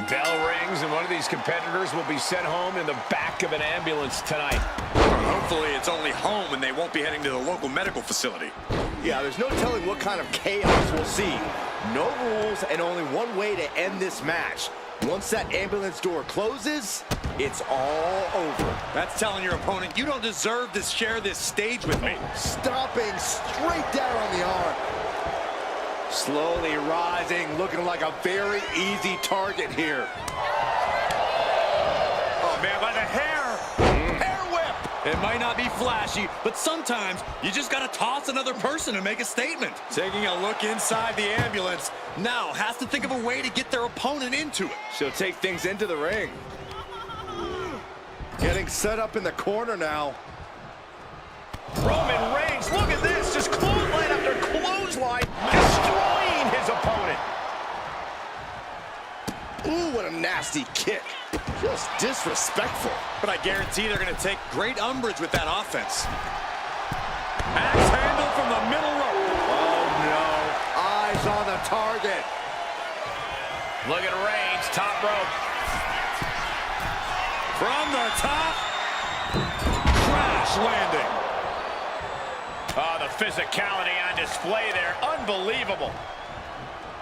Bell rings, and one of these competitors will be sent home in the back of an ambulance tonight. Hopefully it's only home and they won't be heading to the local medical facility. Yeah, there's no telling what kind of chaos we'll see. No rules and only one way to end this match. Once that ambulance door closes, it's all over. That's telling your opponent you don't deserve to share this stage with me. Stomping straight down on the arm. Slowly rising, looking like a very easy target here. Oh, man, by the hair. Hair whip. It might not be flashy, but sometimes you just got to toss another person and make a statement. Taking a look inside the ambulance, now has to think of a way to get their opponent into it. She'll take things into the ring. Getting set up in the corner now. Roman Reigns, look at this, just clothesline after clothesline, destroying his opponent. Ooh, what a nasty kick. Just disrespectful. But I guarantee they're going to take great umbrage with that offense. Axe handle from the middle rope. Oh, no. Eyes on the target. Look at Reigns, top rope. From the top. Crash landing. Oh, the physicality on display there. Unbelievable.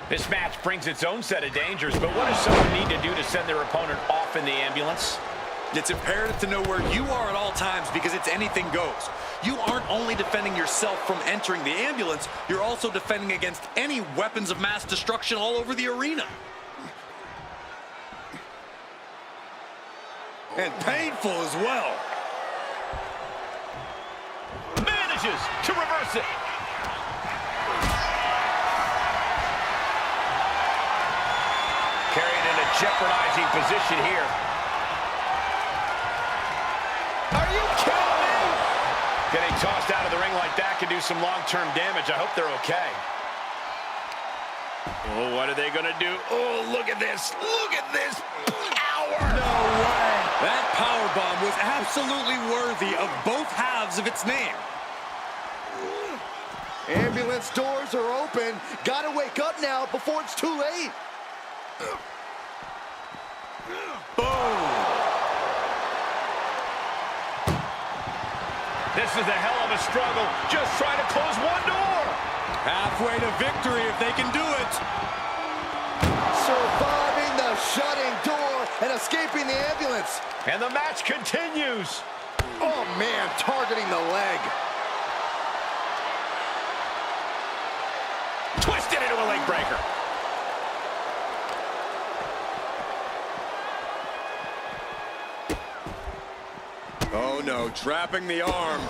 This match brings its own set of dangers, but what does someone need to do to send their opponent off in the ambulance? It's imperative to know where you are at all times because it's anything goes. You aren't only defending yourself from entering the ambulance, you're also defending against any weapons of mass destruction all over the arena. And painful as well. Manages to reverse it. Carried in a jeopardizing position here. Are you kidding me? Getting tossed out of the ring like that can do some long-term damage. I hope they're okay. Oh, what are they going to do? Oh, look at this. Look at this. Power. No way. That powerbomb was absolutely worthy of both halves of its name. Ambulance doors are open. Gotta wake up now before it's too late. Boom. This is a hell of a struggle. Just trying to close one door. Halfway to victory if they can do it. Surviving the shutting door and escaping the ambulance. And the match continues. Oh, man, targeting the leg. Twisted into a leg breaker. Oh no, trapping the arm.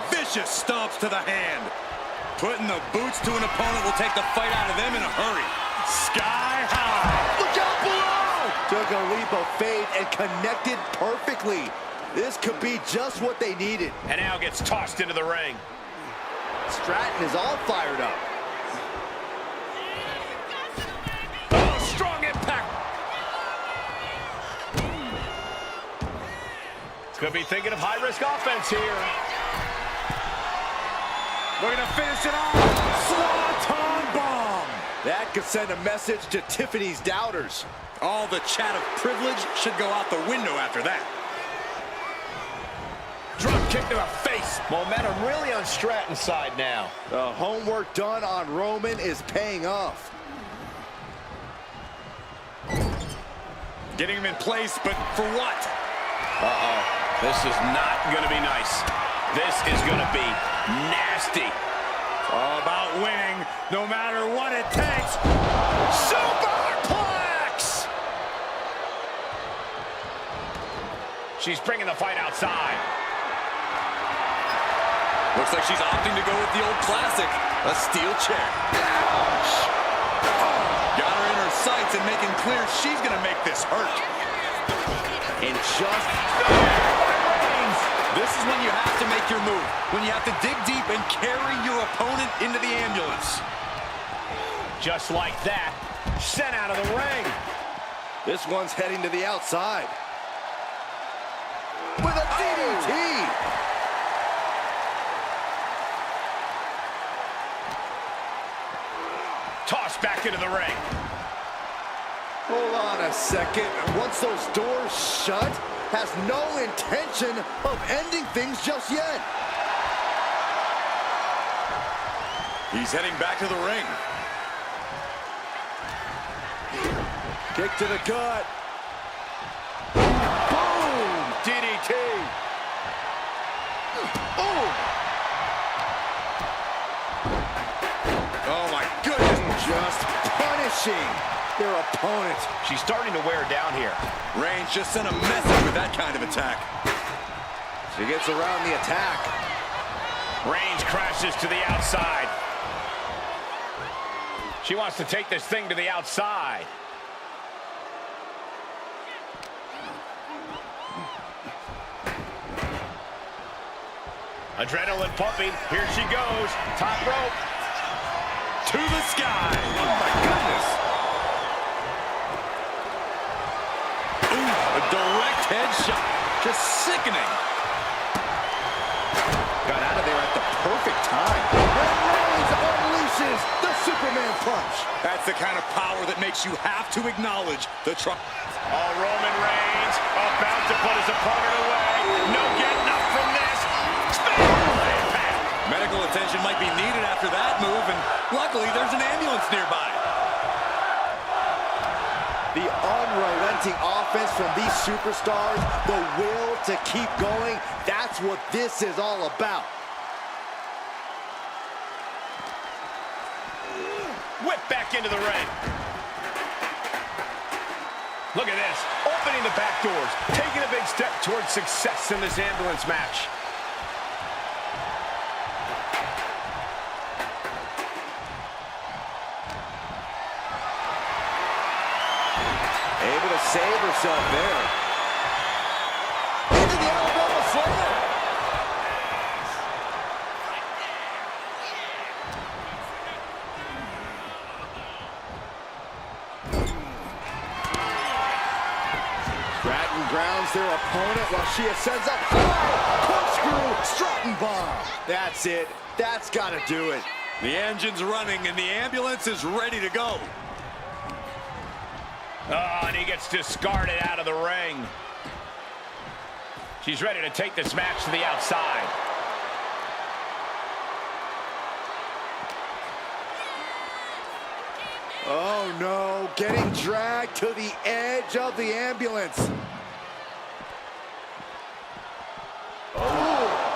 Vicious stomps to the hand. Putting the boots to an opponent will take the fight out of them in a hurry. Sky high. Look out below! Took a leap of faith and connected perfectly. This could be just what they needed. And now gets tossed into the ring. Stratton is all fired up. Oh, strong impact. Could be thinking of high-risk offense here. We're going to finish it off. Swanton bomb. That could send a message to Tiffany's doubters. All the chat of privilege should go out the window after that. Drop kick to the face. Momentum really on Stratton's side now. The homework done on Roman is paying off. Getting him in place, but for what? Uh-oh. This is not going to be nice. This is going to be nasty. All about winning, no matter what it takes. Superplex! She's bringing the fight outside. Looks like she's opting to go with the old classic, a steel chair. Ouch! Got her in her sights and making clear she's going to make this hurt. And just... This is when you have to make your move. When you have to dig deep and carry your opponent into the ambulance. Just like that, sent out of the ring. This one's heading to the outside. With a DDT! Tossed back into the ring. Hold on a second. Once those doors shut, has no intention of ending things just yet. He's heading back to the ring. Kick to the gut. Boom! DDT. Oh my goodness. Just punishing their opponent. She's starting to wear down here. Reigns just sent a message with that kind of attack. She gets around the attack. Reigns crashes to the outside. She wants to take this thing to the outside. Adrenaline pumping. Here she goes. Top rope. To the sky. Oh my goodness. Ooh, a direct headshot. Just sickening. Got out of there at the perfect time. And Reigns unleashes the Superman punch. That's the kind of power that makes you have to acknowledge the Oh, Roman Reigns about to put his opponent away. No getting up from this. Medical attention might be needed after that move, and luckily there's an ambulance nearby. The unrelenting offense from these superstars, the will to keep going, that's what this is all about. Whip back into the ring. Look at this, opening the back doors, taking a big step towards success in this ambulance match. Able to save herself there. Into the Alba slam. Stratton grounds their opponent while she ascends up high. Corkscrew, Stratton bomb. That's it. That's got to do it. The engine's running, and the ambulance is ready to go. Oh, and he gets discarded out of the ring. She's ready to take this match to the outside. Oh no, getting dragged to the edge of the ambulance. Oh.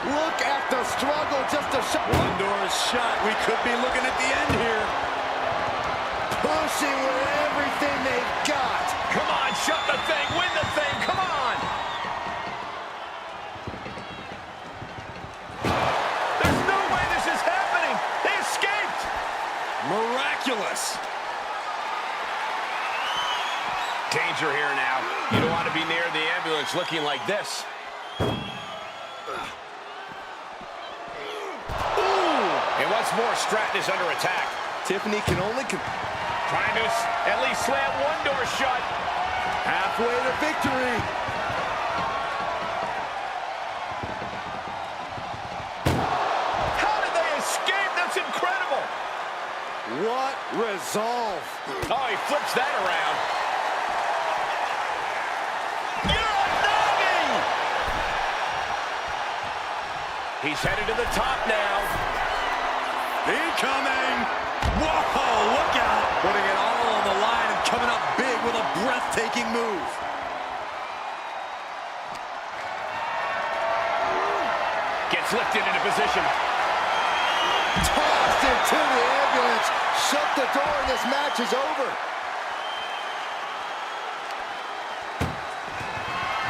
Look at the struggle just to shut. One door is shut. We could be looking at the end here. Pushing with everything they've got. Come on, shut the thing, win the thing, come on! There's no way this is happening! They escaped! Miraculous. Danger here now. You don't want to be near the ambulance looking like this. And once more, Stratton is under attack. Tiffany can only... Trying to at least slam one door shut. Halfway to victory. How did they escape? That's incredible. What resolve. Oh, he flips that around. Uranagi! He's headed to the top now. Incoming! Whoa, look out! Putting it all on the line and coming up big with a breathtaking move. Gets lifted into position. Tossed into the ambulance. Shut the door and this match is over.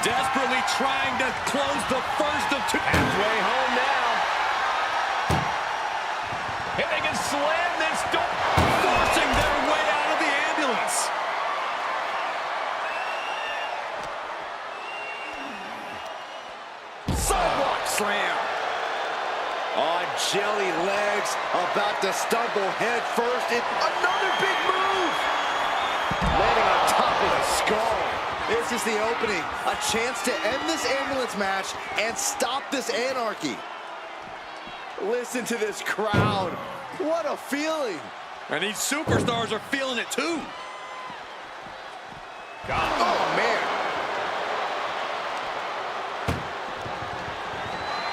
Desperately trying to close the first of two. Halfway home now. If they can slam this door. Forcing their way out of the ambulance. Sidewalk slam. On jelly legs, about to stumble head first in another big move. Landing on top of the skull. This is the opening. A chance to end this ambulance match and stop this anarchy. Listen to this crowd. What a feeling. And these superstars are feeling it too. Oh, man.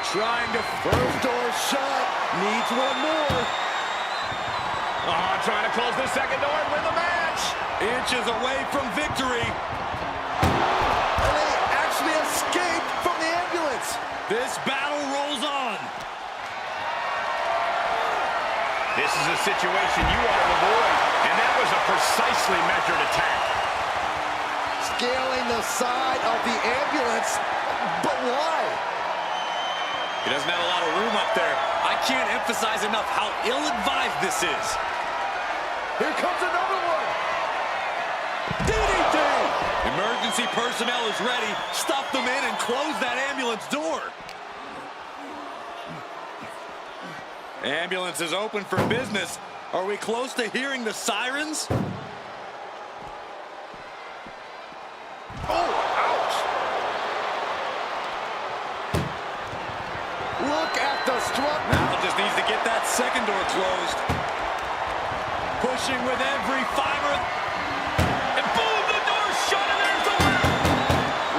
Trying to first door shut. Needs one more. Oh, trying to close the second door and win the match. Inches away from victory. And they actually escaped from the ambulance. This battle rolls on. This is a situation you want to avoid, and that was a precisely measured attack. Scaling the side of the ambulance, but why? He doesn't have a lot of room up there. I can't emphasize enough how ill-advised this is. Here comes another one. DDT! Emergency personnel is ready. Stuff them in and close that ambulance door. Ambulance is open for business. Are we close to hearing the sirens? Oh, ouch! Look at the strut. Now just needs to get that second door closed. Pushing with every fiber. And boom, the door's shut and there's the winner.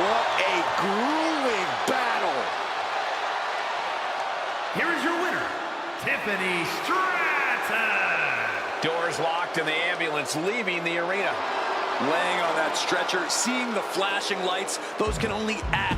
What a grueling battle. Here is your winner, Tiffany Stratton. Doors locked and the ambulance leaving the arena. Laying on that stretcher, seeing the flashing lights, those can only add.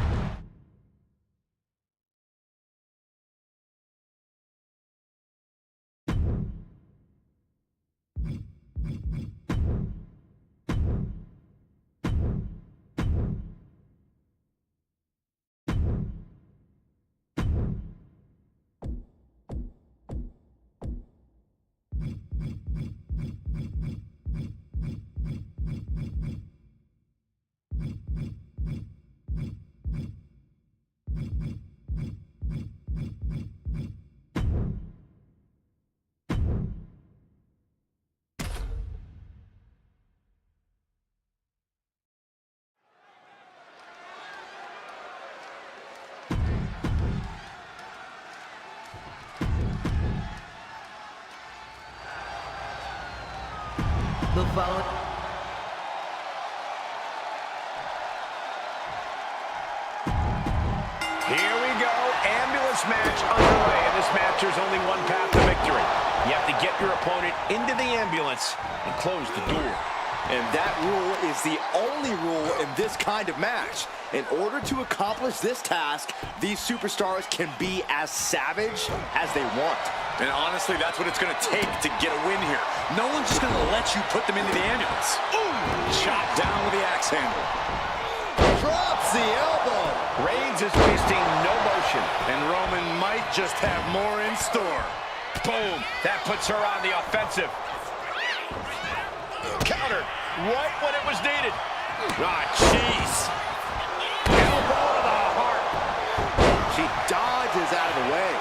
The following. Here we go, ambulance match underway. In this match, there's only one path to victory. You have to get your opponent into the ambulance and close the door. And that rule is the only rule in this kind of match. In order to accomplish this task, these superstars can be as savage as they want. And honestly, that's what it's going to take to get a win here. No one's just going to let you put them into the ambulance. Ooh! Chopped down with the axe handle. Drops the elbow. Reigns is wasting no motion. And Roman might just have more in store. Boom! That puts her on the offensive. Counter right when it was needed. Ah, jeez. Elbow to the heart. She dodges out of the way.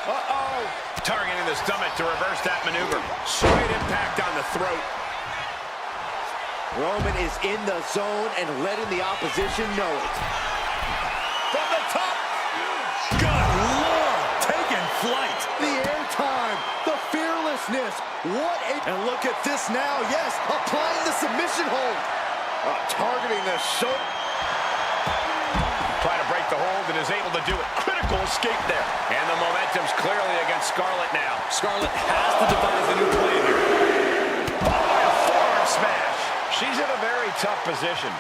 Uh-oh. Targeting the stomach to reverse that maneuver. Straight impact on the throat. Roman is in the zone and letting the opposition know it. From the top. Good Lord, taking flight. The airtime, the fearlessness. What a... And look at this now. Yes, applying the submission hold. Targeting the shoulder. Trying to break the hold and is able to do it. Critical escape there. And the momentum's clearly against Scarlett now. Scarlett has to devise a new play here. Followed by a forearm smash. She's in a very tough position.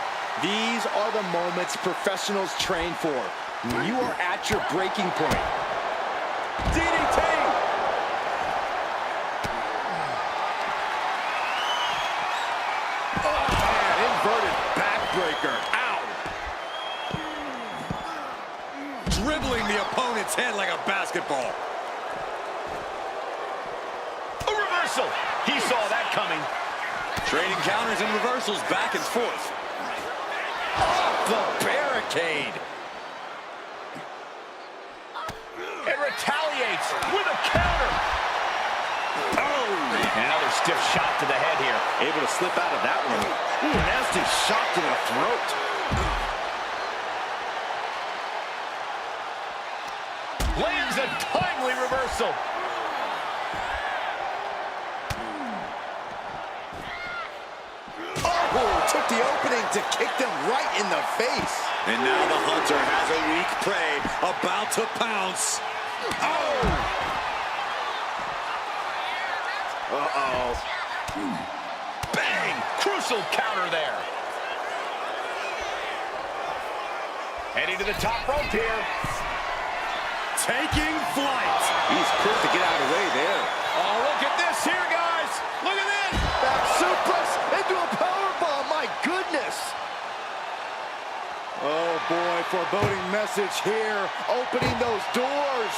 These are the moments professionals train for. When you are at your breaking point. DDT! Oh, man, inverted backbreaker. Ow! Dribbling the opponent's head like a basketball. A reversal. He saw that coming. Trading counters and reversals back and forth. Off the barricade. It retaliates with a counter. Oh! Another stiff shot to the head here. Able to slip out of that one. Ooh, nasty shot to the throat. Lands a timely reversal. Oh, took the opening to kick them right in the face. And now the hunter has a weak prey about to pounce. Oh! Uh-oh. Bang! Crucial counter there. Heading to the top rope here. Taking flight. He's quick to get out of the way there. Oh, look at this here, guys. Look at this. Back suplex into a powerbomb. My goodness. Oh, boy. Foreboding message here. Opening those doors.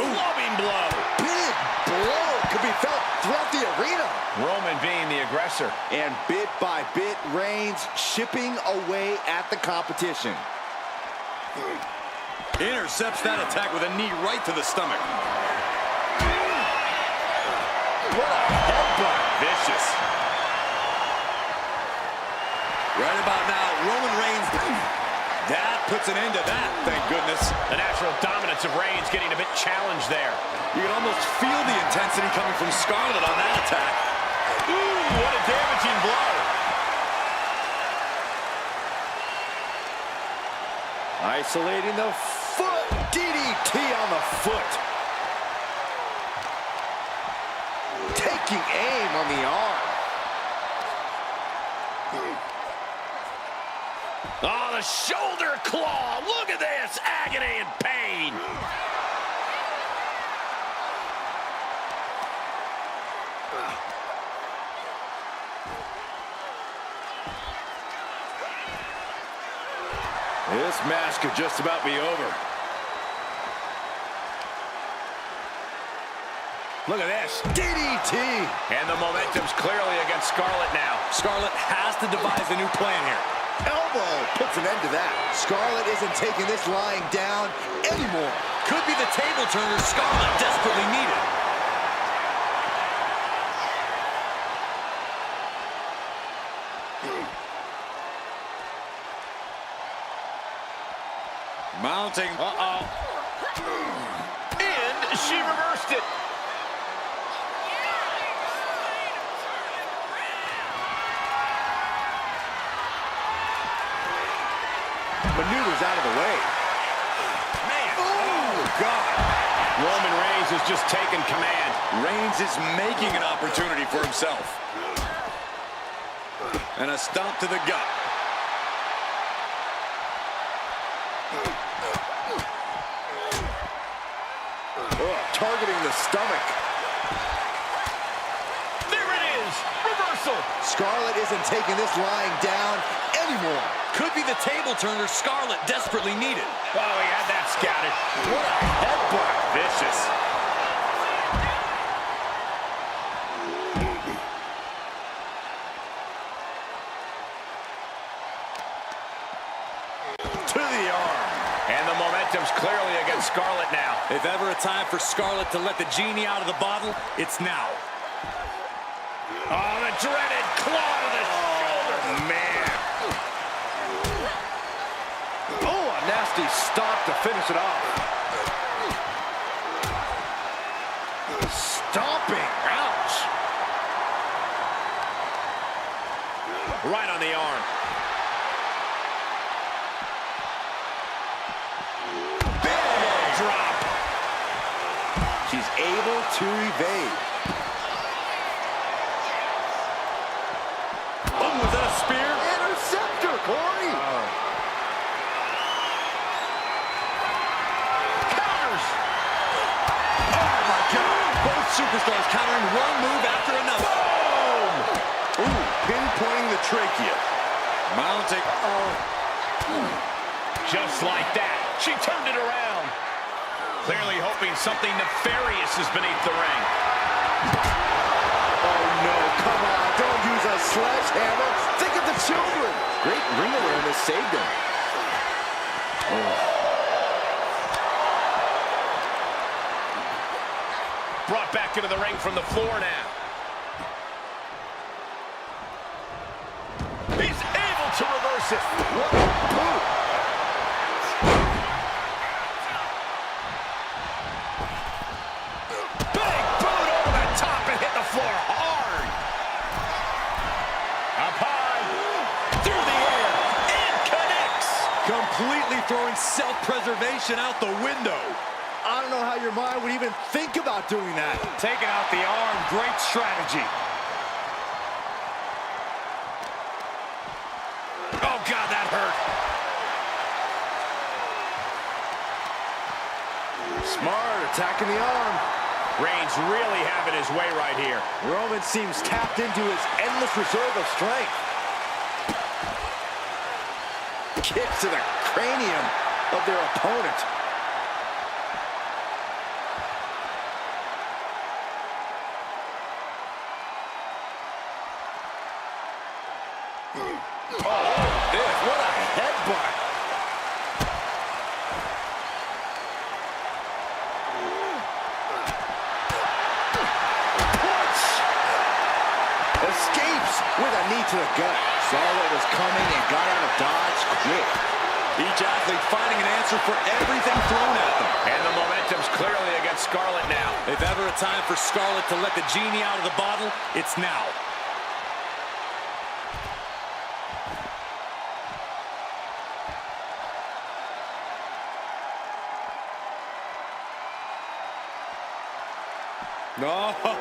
Loving blow. Big blow could be felt throughout the arena. Roman being the aggressor. And bit by bit, Reigns chipping away at the competition. Intercepts that attack with a knee right to the stomach. What a headbutt. Vicious. Right about now, Roman Reigns. That puts an end to that, thank goodness. The natural dominance of Reigns getting a bit challenged there. You can almost feel the intensity coming from Scarlett on that attack. Ooh, what a damaging blow. Isolating the foot. DDT on the foot. Taking aim on the arm. Oh, the shoulder claw. Look at this. Agony and pain. This match could just about be over. Look at this. DDT. And the momentum's clearly against Scarlett now. Scarlett has to devise a new plan here. Elbow puts an end to that. Scarlett isn't taking this lying down anymore. Could be the table turner Scarlett desperately needed. Mounting. Uh-oh. And she reversed it. Maneuvers out of the way. Man. Oh, God. Roman Reigns has just taken command. Reigns is making an opportunity for himself. And a stomp to the gut. Oh, targeting the stomach. There it is. Reversal. Scarlett isn't taking this lying down anymore. Could be the table turner Scarlett desperately needed. Oh, he had that scouted. What a headbutt. Vicious. To the arm. And the momentum's clearly against Scarlett now. If ever a time for Scarlett to let the genie out of the bottle, it's now. Oh, the dreaded claw to the shoulder. Man. Oh, a nasty stop to finish it off. Stomping. Ouch. Right on the arm. Big drop. She's able to evade. Oh, was that a spear? Interceptor, Corey. Counters. Oh, my God. Both superstars countering one move after another. Boom. Ooh, pinpointing the trachea. Mounting. Just like that. She turned it around. Clearly hoping something nefarious is beneath the ring. Oh, no, come on. Don't use a sledgehammer. Think of the children. Great ring awareness saved him. Brought back into the ring from the floor now. He's able to reverse it. What a boot. self-preservation out the window. I don't know how your mind would even think about doing that. Taking out the arm, great strategy. Oh, God, that hurt. Smart, attacking the arm. Reigns really having his way right here. Roman seems tapped into his endless reserve of strength. Kicks to the cranium of their opponent. What a headbutt. Escapes with a knee to the gut. Saw what was coming and got out of dodge quick. Each athlete finding an answer for everything thrown at them. And the momentum's clearly against Scarlett now. If ever a time for Scarlett to let the genie out of the bottle, it's now.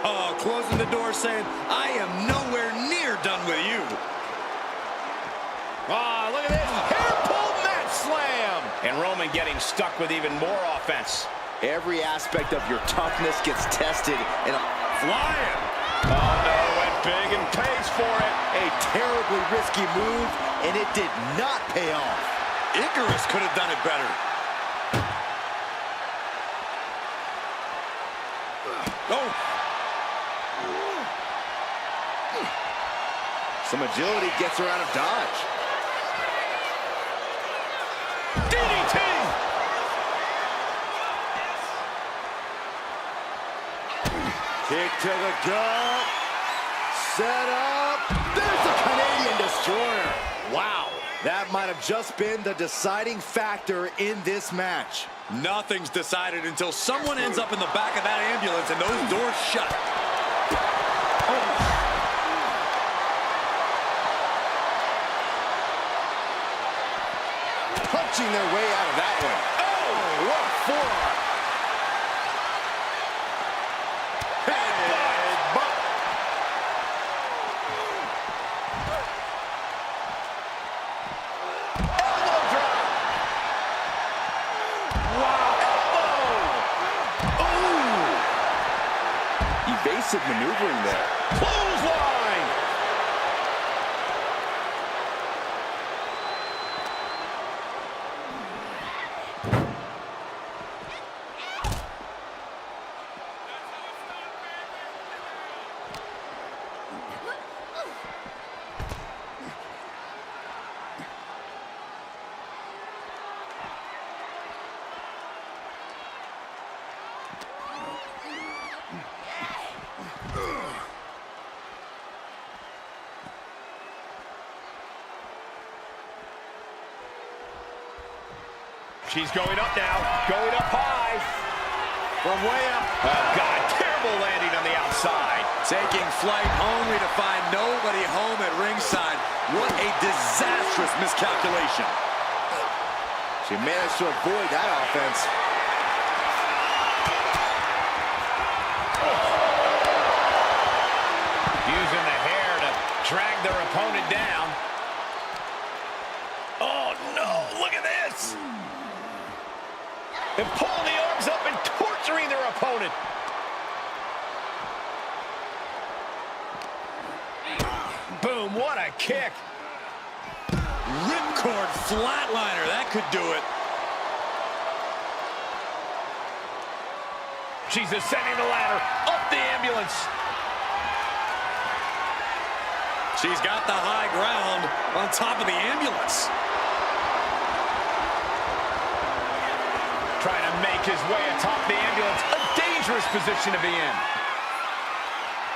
Oh, closing the door saying, I am nowhere near done with you. Oh, look at this. Hair pull mat slam. And Roman getting stuck with even more offense. Every aspect of your toughness gets tested in a Flying. Oh, no, went big and pays for it. A terribly risky move, and it did not pay off. Icarus could have done it better. Oh. Some agility gets her out of dodge. DDT! Kick to the gut. Set up. There's the Canadian Destroyer. Wow. That might have just been the deciding factor in this match. Nothing's decided until someone ends up in the back of that ambulance and those doors shut. Punching their way out of that one. Oh, what a forearm. Evasive maneuvering there. Clothesline! She's going up now, going up high. From way up. Oh, God, terrible landing on the outside. Taking flight only to find nobody home at ringside. What a disastrous miscalculation. She managed to avoid that offense. Using the hair to drag their opponent down. Oh, no, look at this. And pulling the arms up and torturing their opponent. Boom, what a kick. Ripcord flatliner, that could do it. She's ascending the ladder, up the ambulance. She's got the high ground on top of the ambulance. Trying to make his way atop the ambulance. A dangerous position to be in.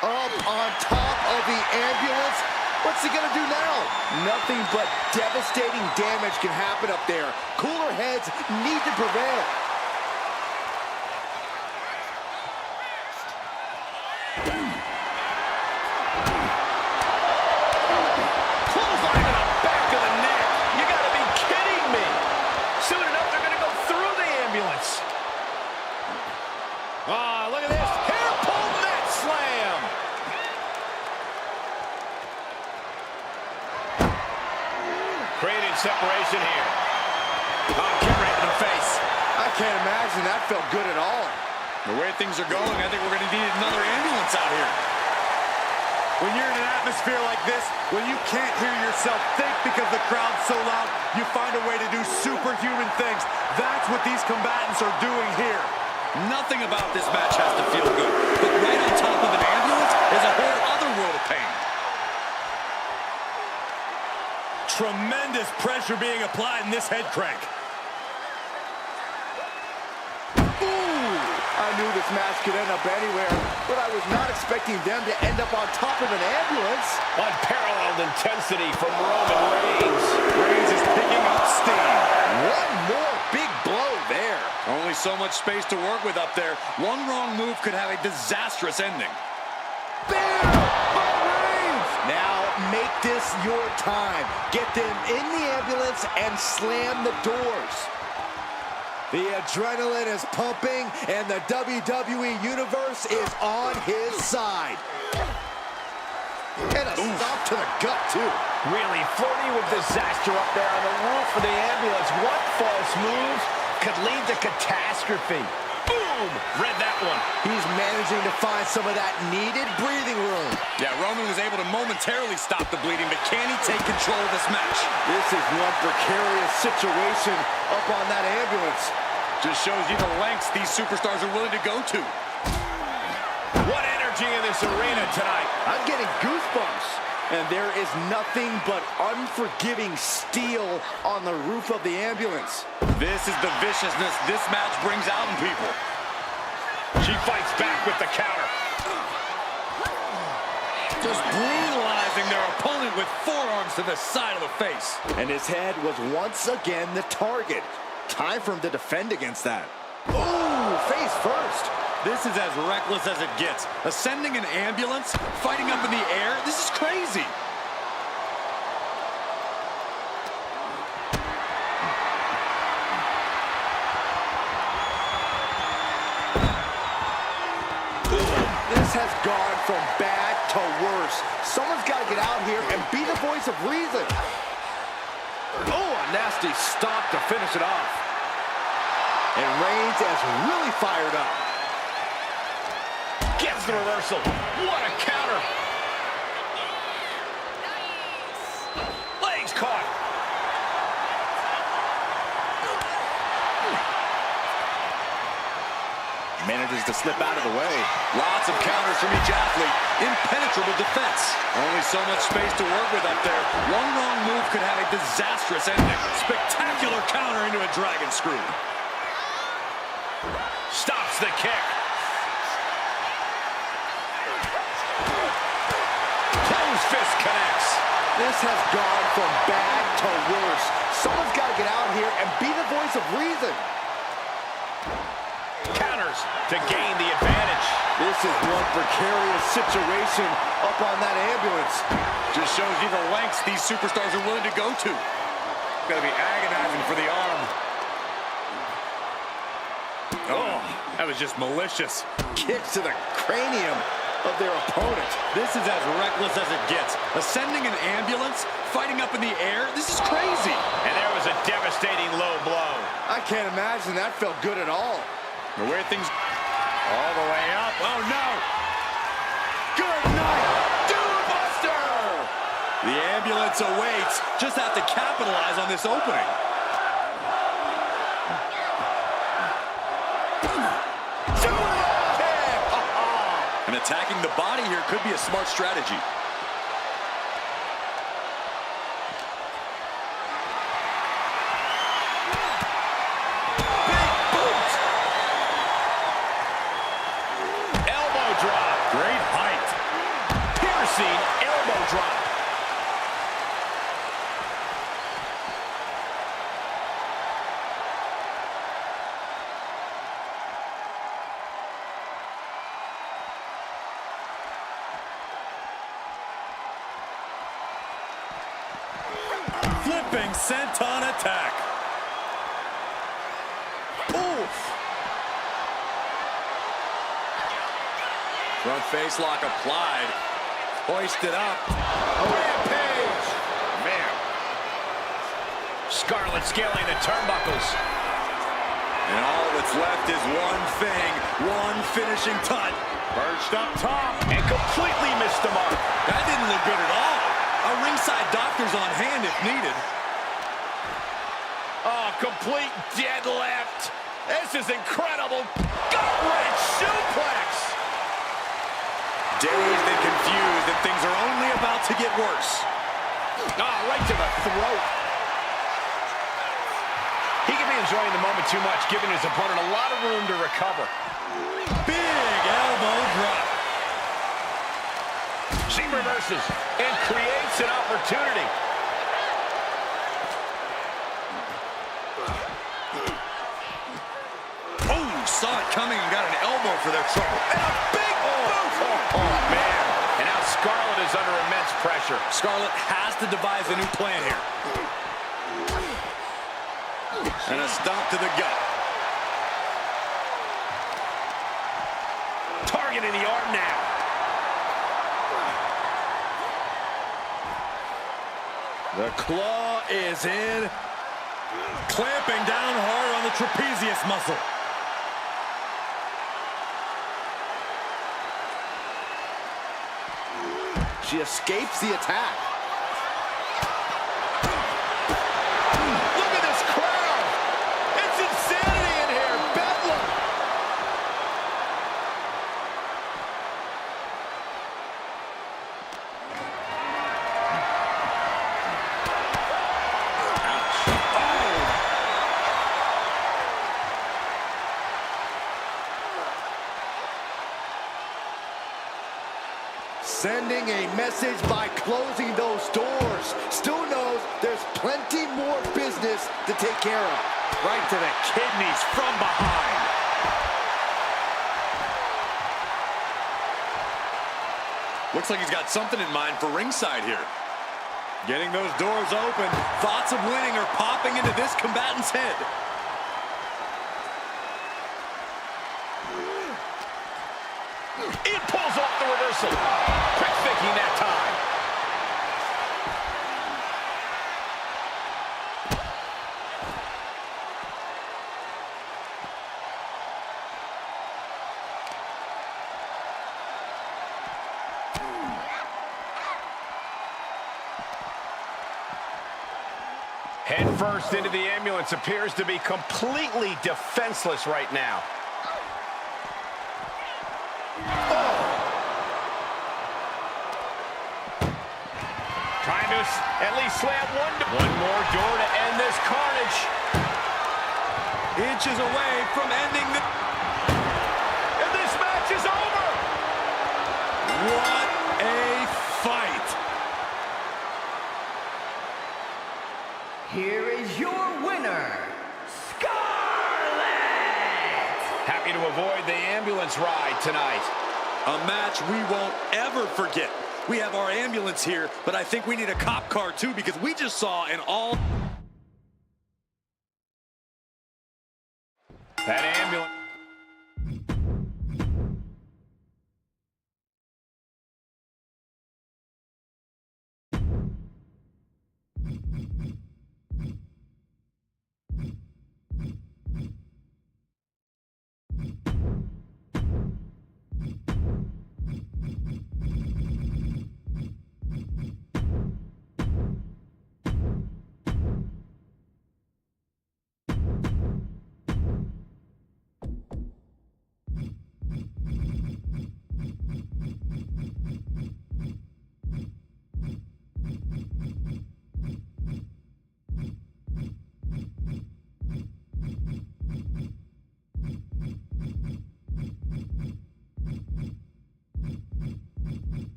Up on top of the ambulance. What's he gonna do now? Nothing but devastating damage can happen up there. Cooler heads need to prevail. Clothesline to the back of the neck. You gotta be kidding me. Soon enough, ambulance. Ah, look at this. Hair pull net slam. Creating separation here. Oh, kick right in the face. I can't imagine that felt good at all. The way things are going, I think we're going to need another ambulance out here. When you're in an atmosphere like this, when you can't hear yourself think because the crowd's so loud, you find a way to do superhuman things. That's what these combatants are doing here. Nothing about this match has to feel good, but right on top of an ambulance is a whole other world of pain. Tremendous pressure being applied in this head crank. I knew this match could end up anywhere, but I was not expecting them to end up on top of an ambulance. Unparalleled intensity from Roman Reigns. Reigns is picking up steam. One more big blow there. Only so much space to work with up there. One wrong move could have a disastrous ending. Bam! By Reigns! Now make this your time. Get them in the ambulance and slam the doors. The adrenaline is pumping, and the WWE Universe is on his side. And a stop to the gut, too. Really flirting with disaster up there on the roof of the ambulance. One false move could lead to catastrophe. Boom! Read that one. He's managing to find some of that needed breathing room. Yeah, Roman was able to momentarily stop the bleeding, but can he take control of this match? This is one precarious situation up on that ambulance. Just shows you the lengths these superstars are willing to go to. What energy in this arena tonight. I'm getting goosebumps. And there is nothing but unforgiving steel on the roof of the ambulance. This is the viciousness this match brings out in people. She fights back with the counter. Just brutalizing their opponent with forearms to the side of the face. And his head was once again the target. Time for him to defend against that. Ooh, face first. This is as reckless as it gets. Ascending an ambulance, fighting up in the air, this is crazy. This has gone from bad to worse. Someone's got to get out here and be the voice of reason. Oh, a nasty stop to finish it off. And Reigns is really fired up. Gets the reversal. What a counter. Legs caught. Manages to slip out of the way. Lots of counters from each athlete. Impenetrable defense. Only so much space to work with up there. One wrong move could have a disastrous ending. Spectacular counter into a dragon screw. Stops the kick. Closed fist connects. This has gone from bad to worse. Someone's got to get out here and be the voice of reason. Counters to gain the advantage. This is one precarious situation up on that ambulance. Just shows you the lengths these superstars are willing to go to. Gotta be agonizing for the arm. Oh, that was just malicious. Kicks to the cranium of their opponent. This is as reckless as it gets. Ascending an ambulance, fighting up in the air, this is crazy. And there was a devastating low blow. I can't imagine that felt good at all. The way things... All the way up. Oh, no. Good night, Dude Buster! The ambulance awaits. Just have to capitalize on this opening. And attacking the body here could be a smart strategy. Big boot. Elbow drop. Great height. Piercing elbow drop. Flipping senton attack. Ooh, Front face lock applied. Hoisted up. Rampage! Man. Scarlett scaling the turnbuckles. And all that's left is one thing, one finishing touch. Perched up top and completely missed the mark. That didn't look good at all. A ringside doctor's on hand if needed. Oh, complete deadlift. This is incredible. Gut-wrench suplex. Dazed and confused, and things are only about to get worse. Ah, right to the throat. He can be enjoying the moment too much, giving his opponent a lot of room to recover. Big elbow drop. She reverses and creates an opportunity. Oh, saw it coming and got an elbow for their trouble. And a big boot. Oh, man. And now Scarlett is under immense pressure. Scarlett has to devise a new plan here. And a stomp to the gut. Targeting the arm now. The claw is in. Clamping down hard on the trapezius muscle. She escapes the attack. Look at this crowd. It's insanity in here. Bedlam. Sending a message by closing those doors. Still knows there's plenty more business to take care of. Right to the kidneys from behind. Looks like he's got something in mind for ringside here. Getting those doors open. Thoughts of winning are popping into this combatant's head. It pulls off the reversal. Quick thinking that time. Head first into the ambulance, appears to be completely defenseless right now. Trying to at least slam one more door to end this carnage. Inches away from ending the... And this match is over. What a fight. Here is your winner, Scarlett! Happy to avoid the ambulance ride tonight. A match we won't ever forget. We have our ambulance here, but I think we need a cop car too, because we just saw an all... That ambulance...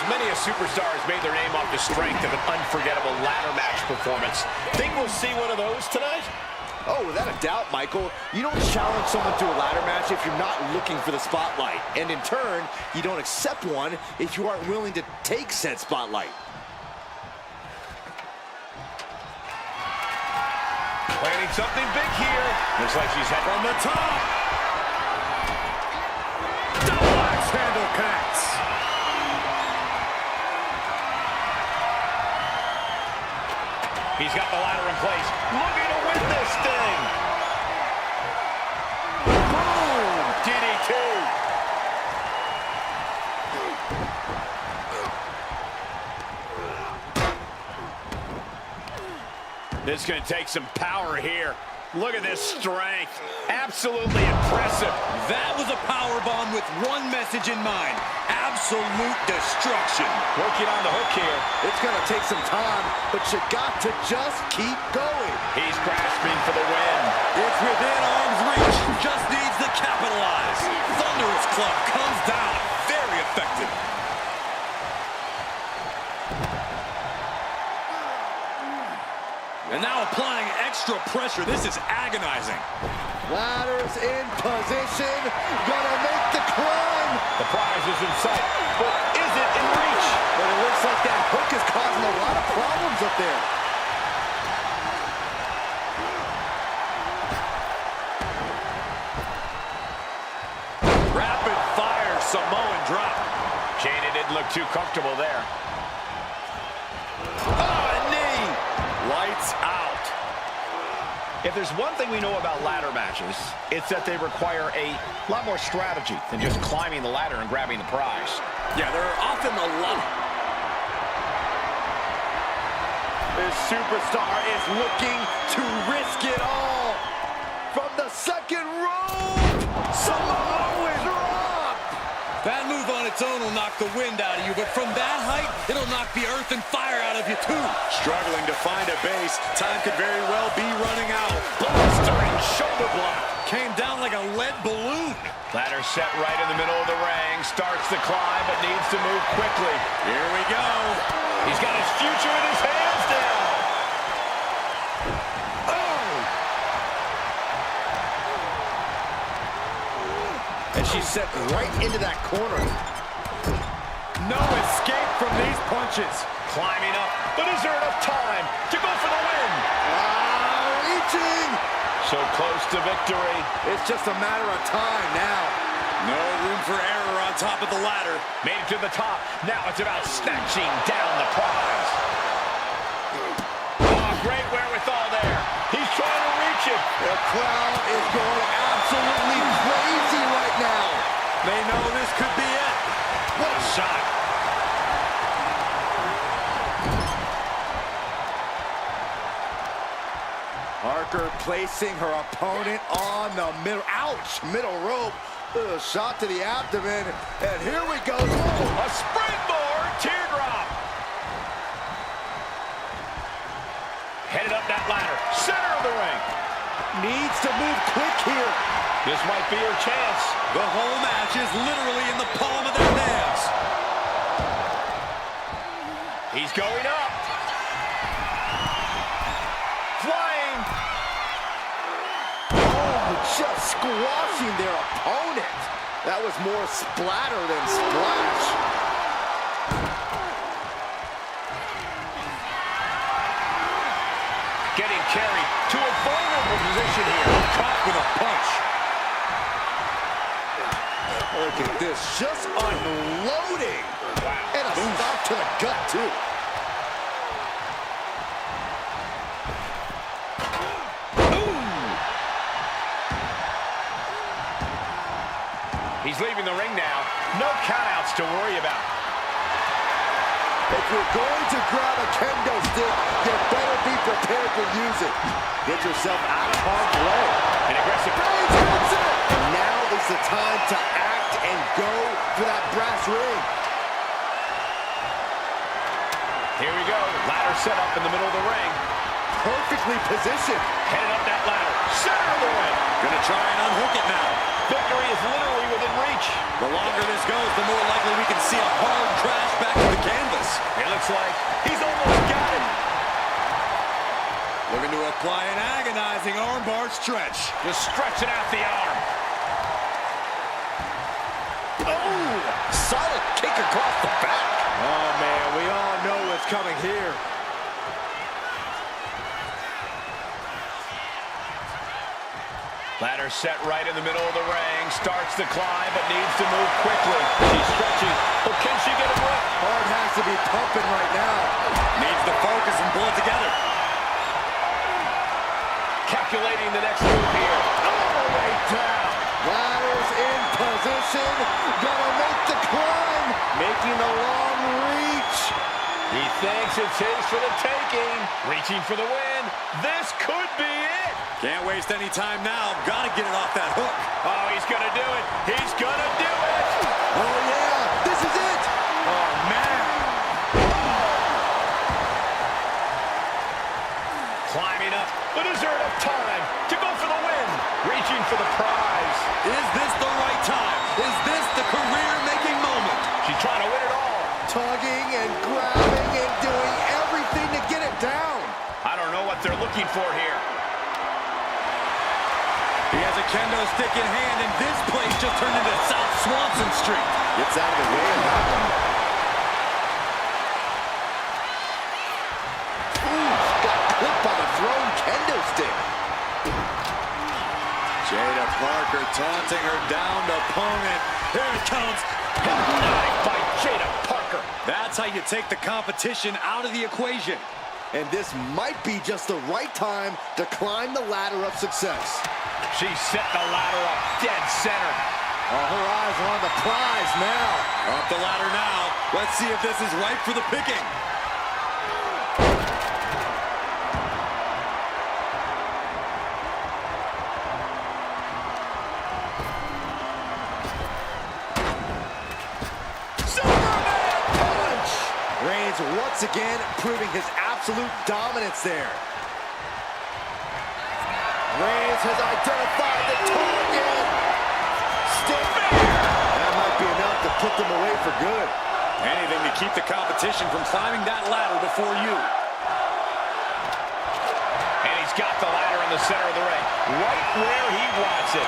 Many a superstar has made their name off the strength of an unforgettable ladder match performance. Think we'll see one of those tonight? Oh, without a doubt, Michael. You don't challenge someone to a ladder match if you're not looking for the spotlight. And in turn, you don't accept one if you aren't willing to take said spotlight. Planning something big here. Looks like she's heading From the top. Double axe handle connects. He's got the ladder in place. Looking to win this thing. Boom! DDT. This is going to take some power here. Look at this strength. Absolutely impressive. That was a power bomb with one message in mind. Absolute destruction. Working on the hook here. It's going to take some time, but you got to just keep going. He's grasping for the win. It's within arm's reach. Just needs to capitalize. Thunderous club comes down. Very effective. And now applying extra pressure. This is agonizing. Ladder's in position. Gonna make the climb. The prize is in sight, but is it in reach? But it looks like that hook is causing a lot of problems up there. Rapid fire Samoan drop. Jaida didn't look too comfortable there. Oh, a knee. Lights out. If there's one thing we know about ladder matches, it's that they require a lot more strategy than just climbing the ladder and grabbing the prize. Yeah, they're often a lot. This superstar is looking to risk it all. From the second rope, Samoa is rocked. That move on its own will knock the wind out of you, but from that height, it'll knock the earth and fire out of you too. Struggling to find a base. Time could very well be running out. Blistering shoulder block. Came down like a lead balloon. Ladder set right in the middle of the ring. Starts the climb, but needs to move quickly. Here we go. He's got his future in his hands now. And she's set right into that corner. No escape from these punches. Climbing up, but is there enough time to go for the win? Reaching. So close to victory. It's just a matter of time now. No room for error on top of the ladder. Made it to the top. Now it's about snatching down the prize. Oh, great wherewithal there. He's trying to reach it. The crowd is going absolutely crazy right now. They know this could be it. What a shot. Parker placing her opponent on the middle. Ouch! Middle rope. Shot to the abdomen. And here we go. A springboard teardrop. Headed up that ladder. Center of the ring. Needs to move quick here. This might be her chance. The whole match is literally in the palm of their hands. He's going up. Flying. Oh, just squashing their opponent. That was more splatter than splash. Getting carried to a vulnerable position here. Caught with a punch. Look at this, just unloading. Wow. And a stop to the gut, too. He's leaving the ring now. No countouts to worry about. If you're going to grab a kendo stick, you better be prepared to use it. Get yourself out of harm's way. An aggressive. And now is the time to act and go for that brass ring. Here we go. Ladder set up in the middle of the ring. Perfectly positioned. Headed up that ladder. Center of the ring. Gonna try and unhook it now. Victory is literally within reach. The longer this goes, the more likely we can see a hard crash back to the canvas. It looks like he's almost got it. Looking to apply an agonizing armbar stretch. Just stretching out the arm. Oh, solid kick across the back. Oh, man, we all know what's coming here. Ladder set right in the middle of the ring. Starts to climb, but needs to move quickly. She's stretching. Oh, can she get a whip? Heart has to be pumping right now. Needs to focus and pull it together. Calculating the next move here. All the way down. Ladder's in position. Gonna make the climb. Making the long reach. He thinks it's his for the taking. Reaching for the win. This could be it. Can't waste any time now. Gotta get it off that hook. Oh, he's gonna do it. He's gonna do it. Oh, yeah. This is it. Oh, man. Climbing up, but is there enough time to go for the win? Reaching for the prize. Is this the right time? Is this the career-making moment? She's trying to win it all. Tugging and grabbing and doing everything to get it down. I don't know what they're looking for here. He has a kendo stick in hand, and this place just turned into South Swanson Street. Gets out of the way of that one. Ooh, got clipped by the thrown kendo stick. Jaida Parker taunting her downed opponent. Here it comes. Hypnotic by Jaida Parker. That's how you take the competition out of the equation. And this might be just the right time to climb the ladder of success. She set the ladder up dead center. Oh, her eyes are on the prize now. Up the ladder now. Let's see if this is ripe for the picking. Superman punch! Reigns once again proving his absolute dominance there. Reigns has identified the target. Stiff. That might be enough to put them away for good. Anything to keep the competition from climbing that ladder before you. And he's got the ladder in the center of the ring, right where he wants it.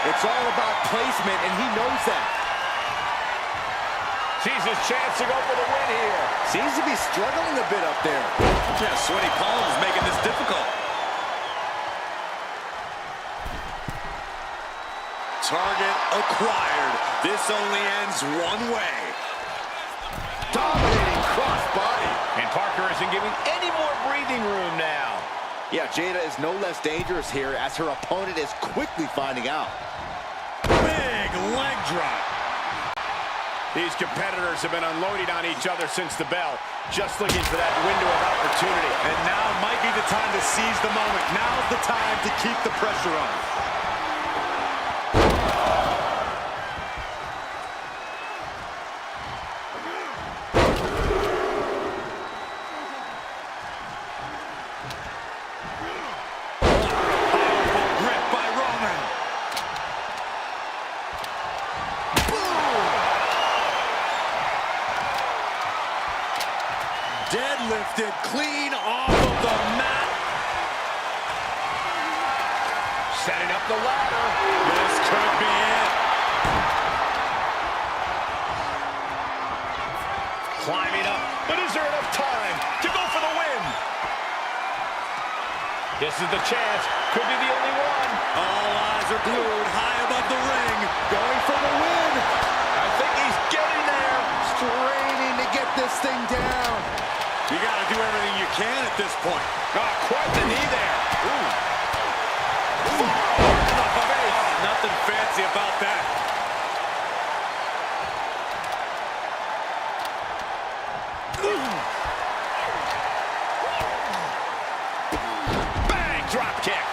It's all about placement, and he knows that. Sees his chance to go for the win here. Seems to be struggling a bit up there. Yeah, sweaty palms is making this difficult. Target acquired. This only ends one way. Dominating crossbody. And Parker isn't giving any more breathing room now. Yeah, Jaida is no less dangerous here as her opponent is quickly finding out. Big leg drop. These competitors have been unloading on each other since the bell, just looking for that window of opportunity. And now might be the time to seize the moment. Now's the time to keep the pressure on. Deadlifted clean off of the mat. Setting up the ladder. This could be it. Climbing up, but is there enough time to go for the win? This is the chance. Could be the only one. All eyes are glued high above the ring. Going for the win. I think he's getting there. Straining to get this thing down. You got to do everything you can at this point. Oh, quite the knee there. Ooh. Nothing fancy about that. Bang! Drop kick.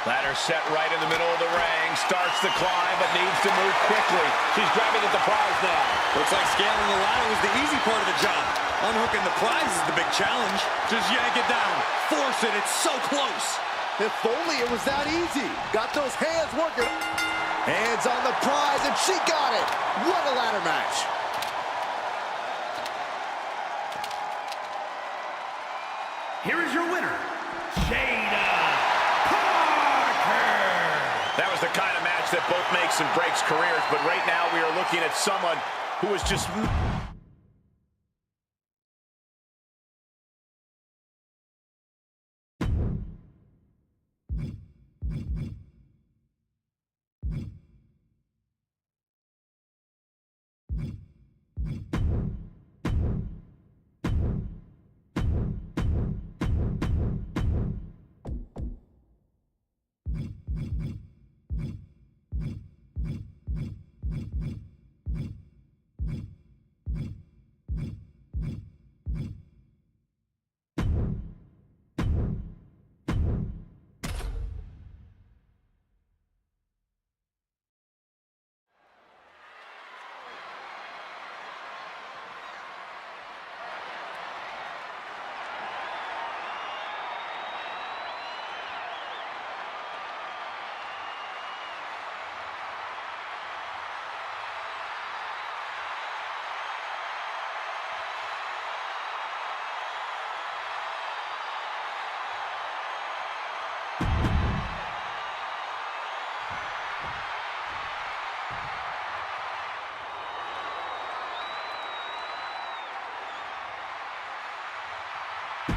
Ladder set right in the middle of the ring. Starts to climb, but needs to move quickly. She's grabbing at the prize now. Looks like scaling the ladder was the easy part of the job. Unhooking the prize is the big challenge. Just yank it down. Force it. It's so close. If only it was that easy. Got those hands working. Hands on the prize, and she got it. What a ladder match. Here is your winner, Jaida Parker. That was the kind of match that both makes and breaks careers, but right now we are looking at someone who is just...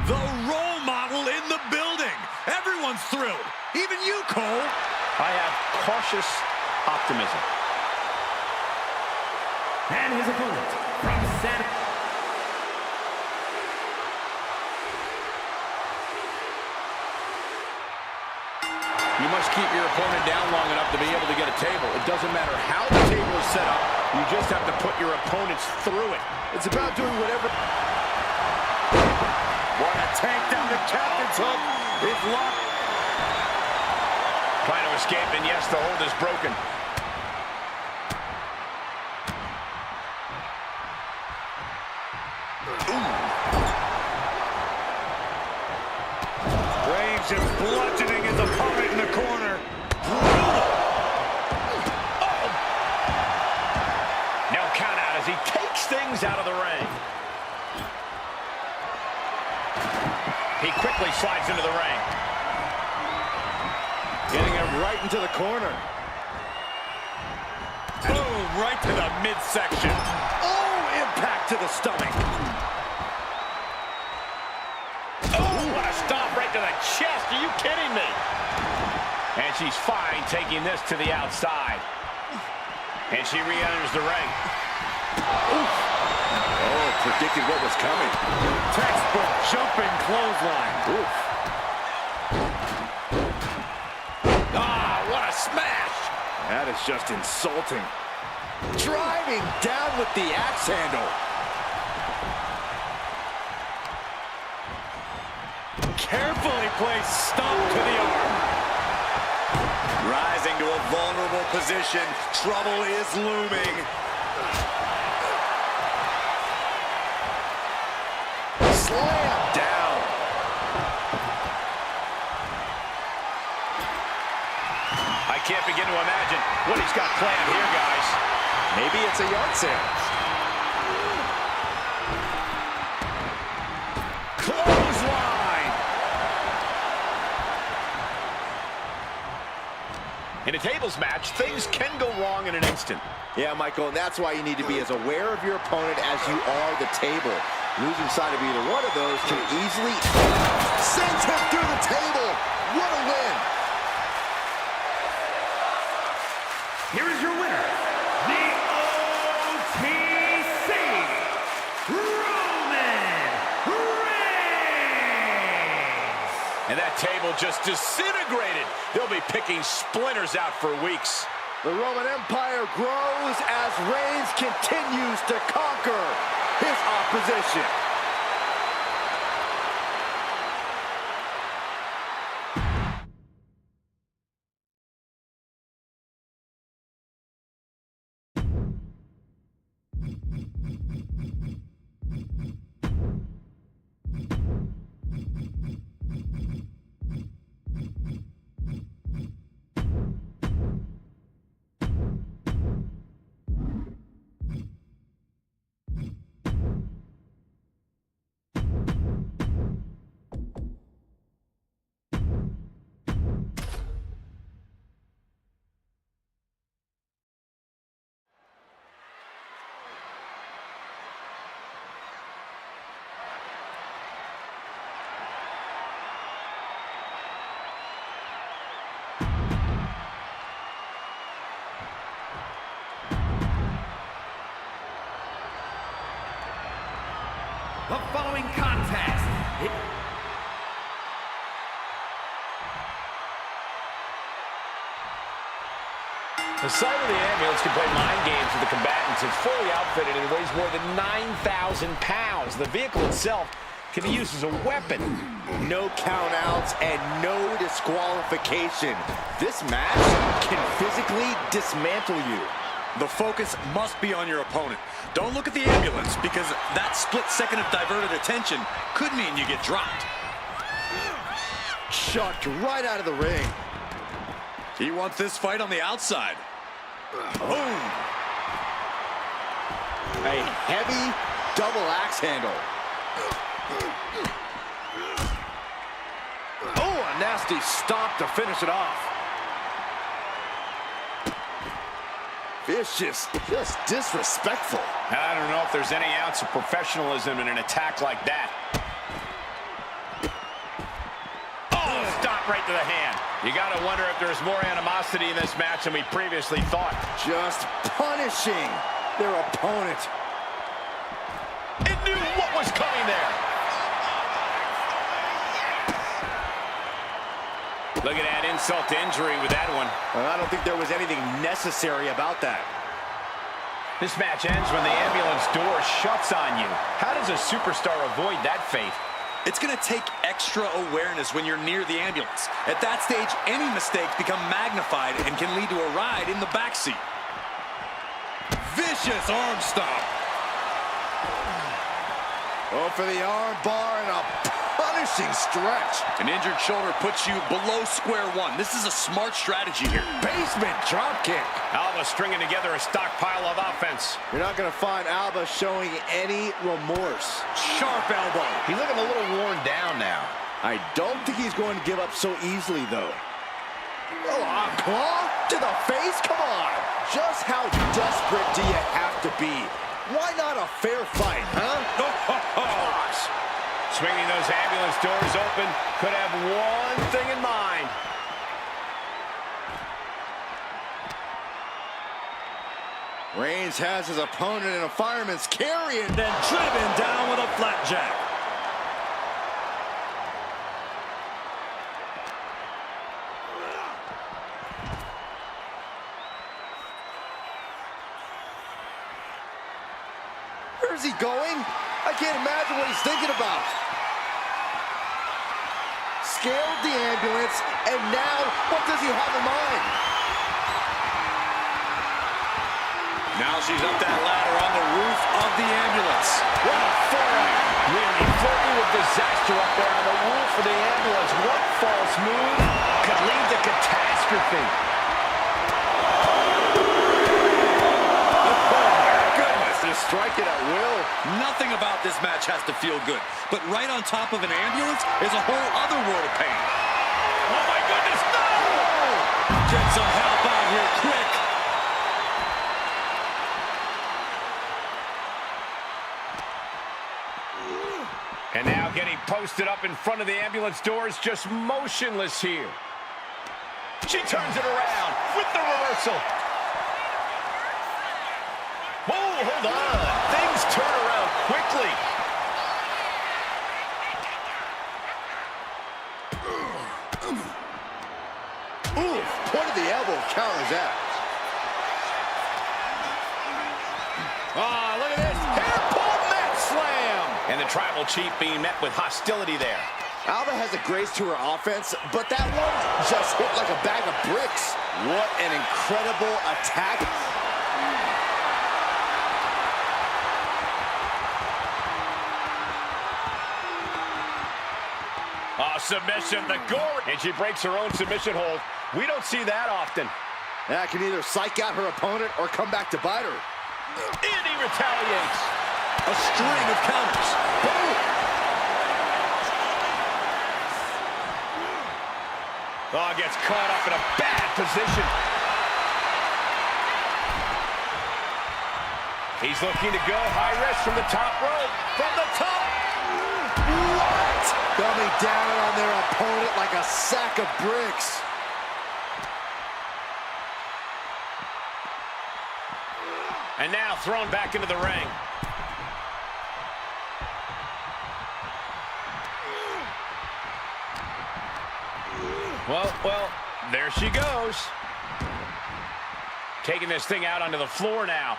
The role model in the building. Everyone's thrilled. Even you, Cole. I have cautious optimism. And his opponent from San... You must keep your opponent down long enough to be able to get a table. It doesn't matter how the table is set up. You just have to put your opponents through it. It's about doing whatever... What a takedown. The captain's hook is locked. Trying to escape, and yes, the hold is broken. Reigns just bludgeoning his opponent in the corner. No count out as he takes things out of the ring. He quickly slides into the ring. Getting him right into the corner. Boom, right to the midsection. Oh, impact to the stomach. Oh, what a stop right to the chest. Are you kidding me? And she's fine taking this to the outside. And she re-enters the ring. Oof. Oh, predicted what was coming. Textbook jumping clothesline. Oof. Ah, what a smash! That is just insulting. Driving down with the axe handle. Carefully placed stomp to the arm. Rising to a vulnerable position. Trouble is looming. Slam down. I can't begin to imagine what he's got planned here, guys. Maybe it's a yard sale. Clothesline! In a tables match, things can go wrong in an instant. Yeah, Michael, and that's why you need to be as aware of your opponent as you are the table. Losing sight of either one of those can easily send him through the table. What a win! Here is your winner, the OTC, Roman Reigns. And that table just disintegrated. They'll be picking splinters out for weeks. The Roman Empire grows as Reigns continues to conquer his opposition. The sight of the ambulance can play mind games with the combatants. It's fully outfitted and weighs more than 9,000 pounds. The vehicle itself can be used as a weapon. No countouts and no disqualification. This match can physically dismantle you. The focus must be on your opponent. Don't look at the ambulance, because that split second of diverted attention could mean you get dropped. Chucked right out of the ring. He wants this fight on the outside. Boom! A heavy double axe handle. Oh, a nasty stop to finish it off. Vicious, just disrespectful. I don't know if there's any ounce of professionalism in an attack like that. Oh, stop right to the hand. You got to wonder if there's more animosity in this match than we previously thought. Just punishing their opponent. It knew what was coming there. Look at that insult to injury with that one. Well, I don't think there was anything necessary about that. This match ends when the ambulance door shuts on you. How does a superstar avoid that fate? It's going to take extra awareness when you're near the ambulance. At that stage, any mistakes become magnified and can lead to a ride in the backseat. Vicious arm stomp. Oh, for the arm bar and a punishing stretch. An injured shoulder puts you below square one. This is a smart strategy here. Basement drop kick. Alba stringing together a stockpile of offense. You're not going to find Alba showing any remorse. Sharp elbow. He's looking a little worn down now. I don't think he's going to give up so easily, though. Oh, a claw to the face? Come on. Just how desperate do you have to be? Why not a fair fight, huh? Gosh. Swinging those ambulance doors open, could have one thing in mind. Reigns has his opponent in a fireman's carry and Then driven down with a flapjack. where's he going? I can't imagine what he's thinking about. Scaled the ambulance, and now what does he have in mind? Now she's up that ladder on the roof of the ambulance. What a foray. Really flirting with disaster up there on the roof of the ambulance. One false move could lead to catastrophe. Just strike it at will. Nothing about this match has to feel good, but right on top of an ambulance is a whole other world of pain. Oh my goodness, no! Get some help out here quick. And now getting posted up in front of the ambulance doors, just motionless here. She turns it around with the reversal. Oh, hold on. Things turn around quickly. Ooh, point of the elbow counters that. Ah, look at this. Hair pull mat slam. And the tribal chief being met with hostility there. Alba has a grace to her offense, but that one just hit like a bag of bricks. What an incredible attack. Submission, the gore. And she breaks her own submission hold. We don't see that often. That can either psych out her opponent or come back to bite her. And he retaliates. A string of counters. Boom! Oh, gets caught up in a bad position. He's looking to go high risk from the top rope. From the top. What? Coming down on their opponent like a sack of bricks. And now thrown back into the ring. Well, there she goes. Taking this thing out onto the floor now.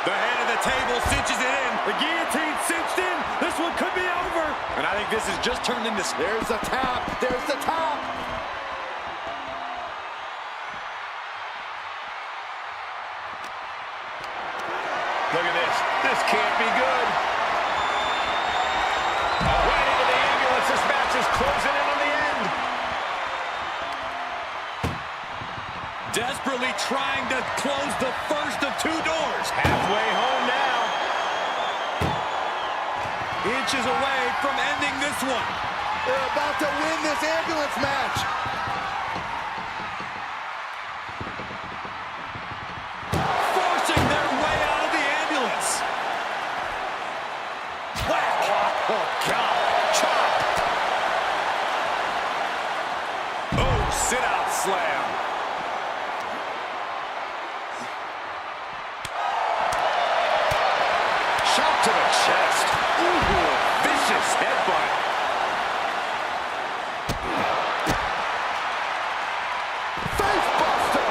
The head of the table cinches it in. The guillotine cinched in. This one could be over. And I think this has just turned into... There's the tap. There's the tap. Look at this. This can't be good. Right into the ambulance. This match is closing in on the end. Desperately trying to close the first of two doors. Halfway home now. Inches away from ending this one. They're about to win this ambulance match. Forcing their way out of the ambulance. Whack! Oh, God. Chop. Oh, sit-out slam. Shot to the chest. Ooh, vicious headbutt. Face buster.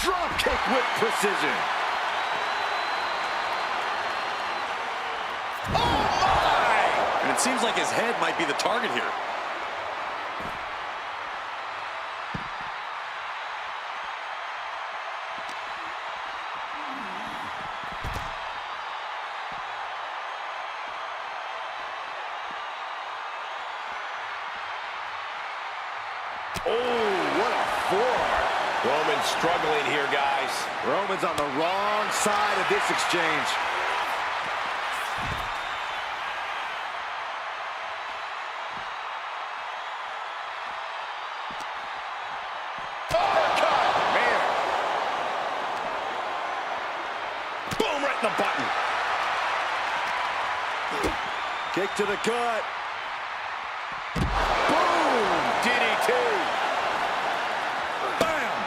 Drop kick with precision. Oh, my! And it seems like his head might be the target here. Oh, what a forearm. Roman's struggling here, guys. Roman's on the wrong side of this exchange. Uppercut! Man. Boom, right in the button. Kick to the gut. Boom! DDT. Bam!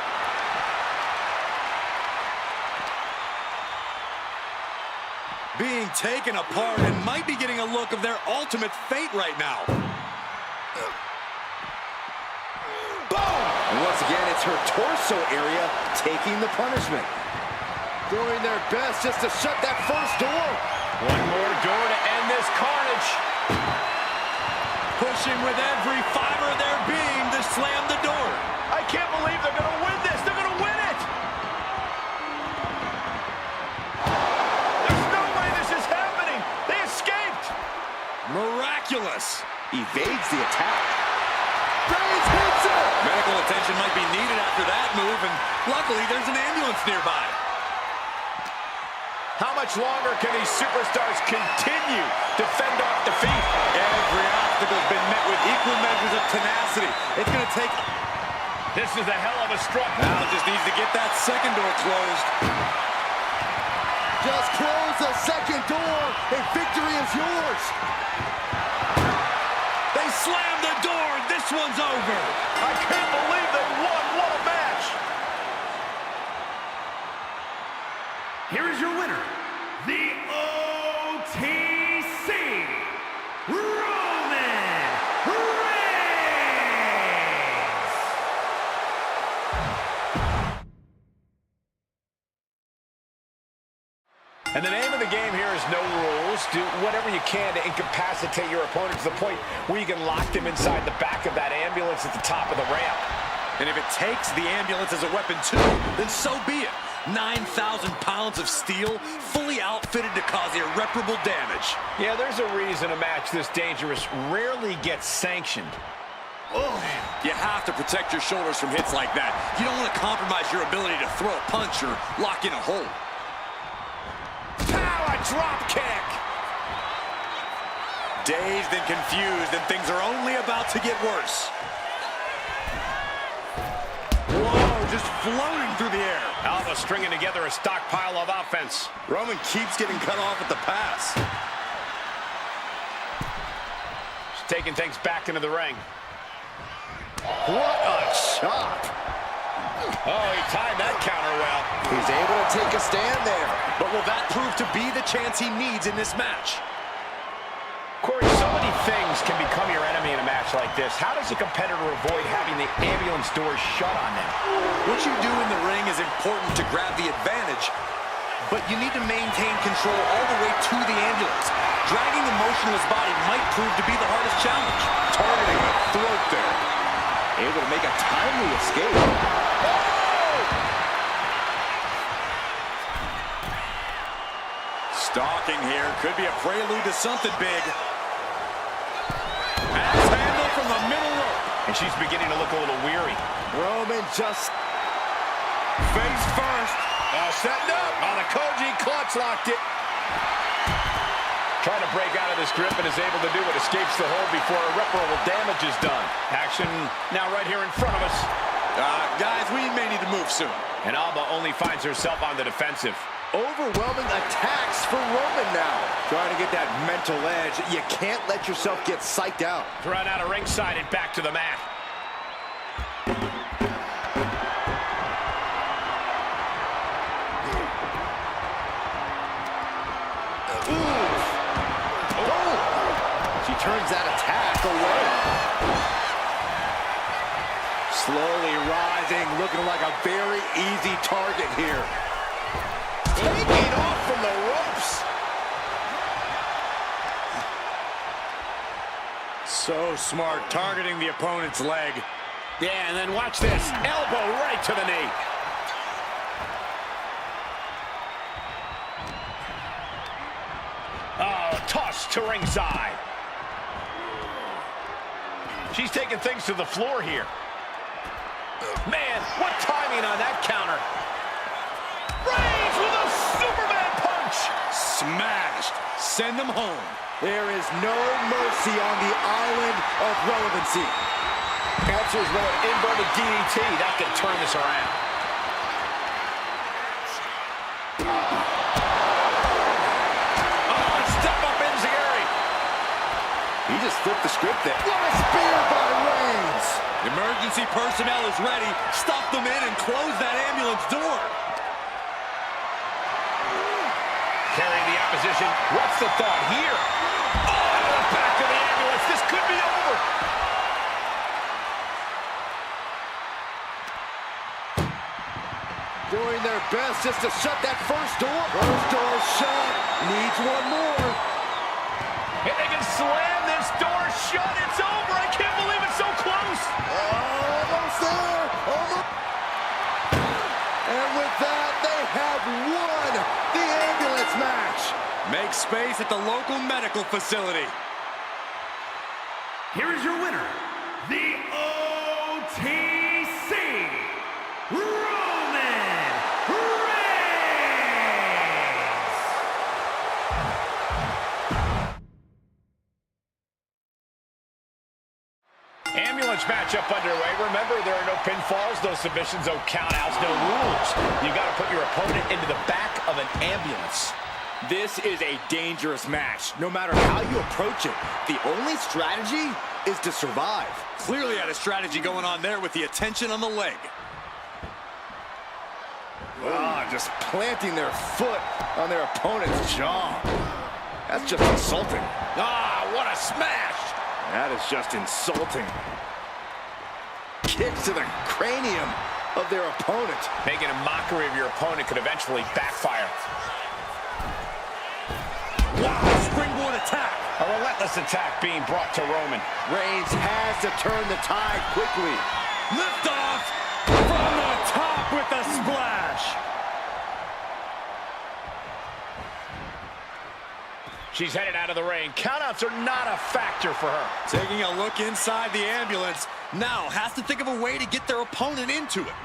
Being taken apart and might be getting a look of their ultimate fate right now. Boom! And once again, it's her torso area taking the punishment. Doing their best just to shut that first door. One more door to end this carnage. Pushing with every fiber of their being to slam the door. I can't believe they're going to win this. They're going to win it. There's no way this is happening. They escaped. Miraculous. Evades the attack. Reigns hits it! Medical attention might be needed after that move, and luckily there's an ambulance nearby. How much longer can these superstars continue to fend off defeat? Every obstacle's been met with equal measures of tenacity. It's going to take... This is a hell of a struggle. Now just needs to get that second door closed. Just close the second door, and victory is yours. They slammed the door. This one's over. I can't believe they won. What a match. Here is your winner, the OTC, Roman Reigns! And the name of the game here is no rules. Do whatever you can to incapacitate your opponent to the point where you can lock them inside the back of that ambulance at the top of the ramp. And if it takes the ambulance as a weapon too, then so be it. 9,000 pounds of steel, fully outfitted to cause irreparable damage. Yeah, there's a reason a match this dangerous rarely gets sanctioned. Oh, you have to protect your shoulders from hits like that. You don't want to compromise your ability to throw a punch or lock in a hold. Power drop kick! Dazed and confused, and things are only about to get worse. Whoa, just floating through the air. Alba stringing together a stockpile of offense. Roman keeps getting cut off at the pass. He's taking things back into the ring. What a chop! Oh, he timed that counter well. He's able to take a stand there. But will that prove to be the chance he needs in this match? Corey, so many things can become your enemy in a match like this. How does a competitor avoid having the ambulance doors shut on them? What you do in the ring is important to grab the advantage, but you need to maintain control all the way to the ambulance. Dragging the motionless body might prove to be the hardest challenge. Targeting the throat there. Able to make a timely escape. Stalking here could be a prelude to something big. Axe handle from the middle rope. And she's beginning to look a little weary. Roman just Face first. setting up. The Koji clutch locked it. Trying to break out of this grip and is able to do it. Escapes the hold before irreparable damage is done. Action now right here in front of us. Guys, we may need to move soon. And Alba only finds herself on the defensive. overwhelming attacks for Roman now. Trying to get that mental edge. You can't let yourself get psyched out. Thrown out of ringside and back to the mat. She turns that attack away. Slowly rising, looking like a very easy target here. Taking off from the ropes. So smart, targeting the opponent's leg. Yeah, and then watch this. Elbow right to the knee. Oh, toss to ringside. She's taking things to the floor here. Man, what timing on that counter. Reigns with a Superman punch. Smashed. Send them home. There is no mercy on the island of relevancy. Answers with an inverted DDT. That can turn this around. Oh, step up Enziguri. He just flipped the script there. What a spear by Reigns. Emergency personnel is ready. Stuff them in and close that ambulance door. Carrying the opposition. What's the thought here? Oh, into the back of the ambulance. This could be over. Doing their best just to shut that first door. First door shut. Needs one more. If they can slam this door shut, it's over. I can't believe it's so close. Almost there. Almost. And with that, they have won the ambulance match. Make space at the local medical facility. Here is your winner, the OTC, Roman Reigns. Ambulance matchup underway. Remember, there are no pinfalls, no submissions, no countouts, no rules. You got to put your opponent into the back of an ambulance. This is a dangerous match. No matter how you approach it, the only strategy is to survive. Clearly had a strategy going on there with the attention on the leg. Just planting their foot on their opponent's jaw. That's just insulting. What a smash! That is just insulting. Kicks to the cranium of their opponent. Making a mockery of your opponent could eventually backfire. Wow, springboard attack. A relentless attack being brought to Roman. Reigns has to turn the tide quickly. Lift off from the top with the splash. She's headed out of the ring. Countouts are not a factor for her. Taking a look inside the ambulance. Now has to think of a way to get their opponent into it.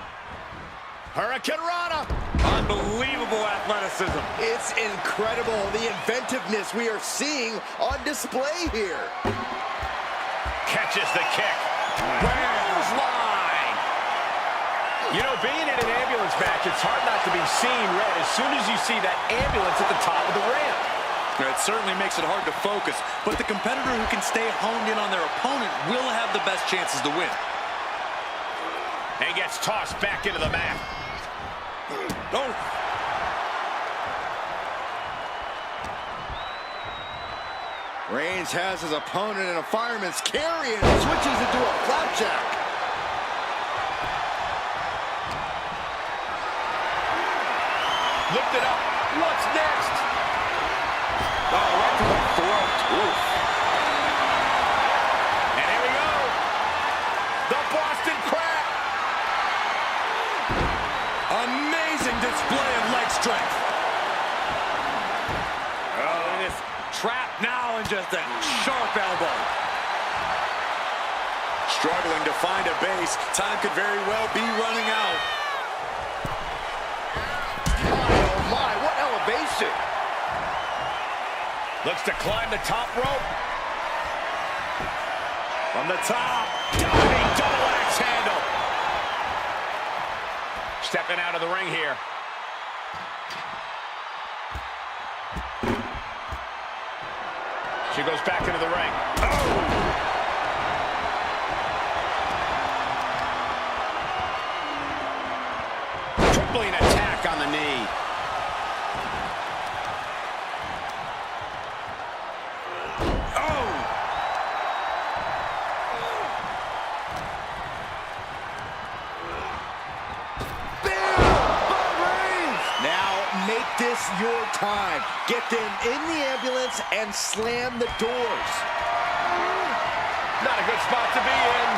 Hurricane Rana. Unbelievable athleticism. It's incredible, the inventiveness we are seeing on display here. Catches the kick. Line. You know, being in an ambulance match, it's hard not to be seeing red as soon as you see that ambulance at the top of the ramp. It certainly makes it hard to focus, but the competitor who can stay honed in on their opponent will have the best chances to win. And gets tossed back into the mat. Oh. Reigns has his opponent in a fireman's carry and switches into a flapjack. Lift it up. What's next? Oh, right to the throat. Oof. And here we go. The Boston Crab. Amazing display of leg strength. Oh, and it's trapped now in just a sharp elbow. Struggling to find a base. Time could very well be running out. Oh my, what elevation. Looks to climb the top rope. From the top. Diving double axe handle. Stepping out of the ring here. She goes back into the ring. Oh! Tripling attack on the knee. This your time. Get them in the ambulance and slam the doors. Not a good spot to be in.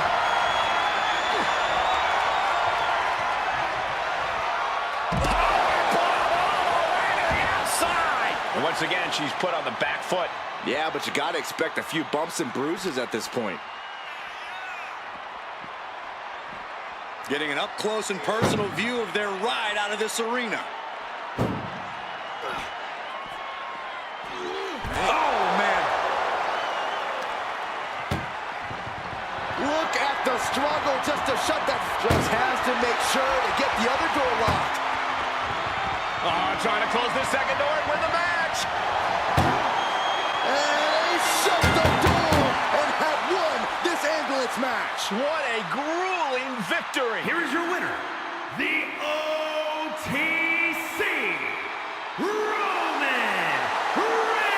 Outside. And once again, she's put on the back foot. Yeah, but you got to expect a few bumps and bruises at this point. Getting an up-close and personal view of their ride out of this arena. Struggle just to shut that. Just has to make sure to get the other door locked. Trying to close this second door and win the match. And they shut the door and have won this ambulance match. What a grueling victory. Here is your winner, the OTC, Roman Reigns.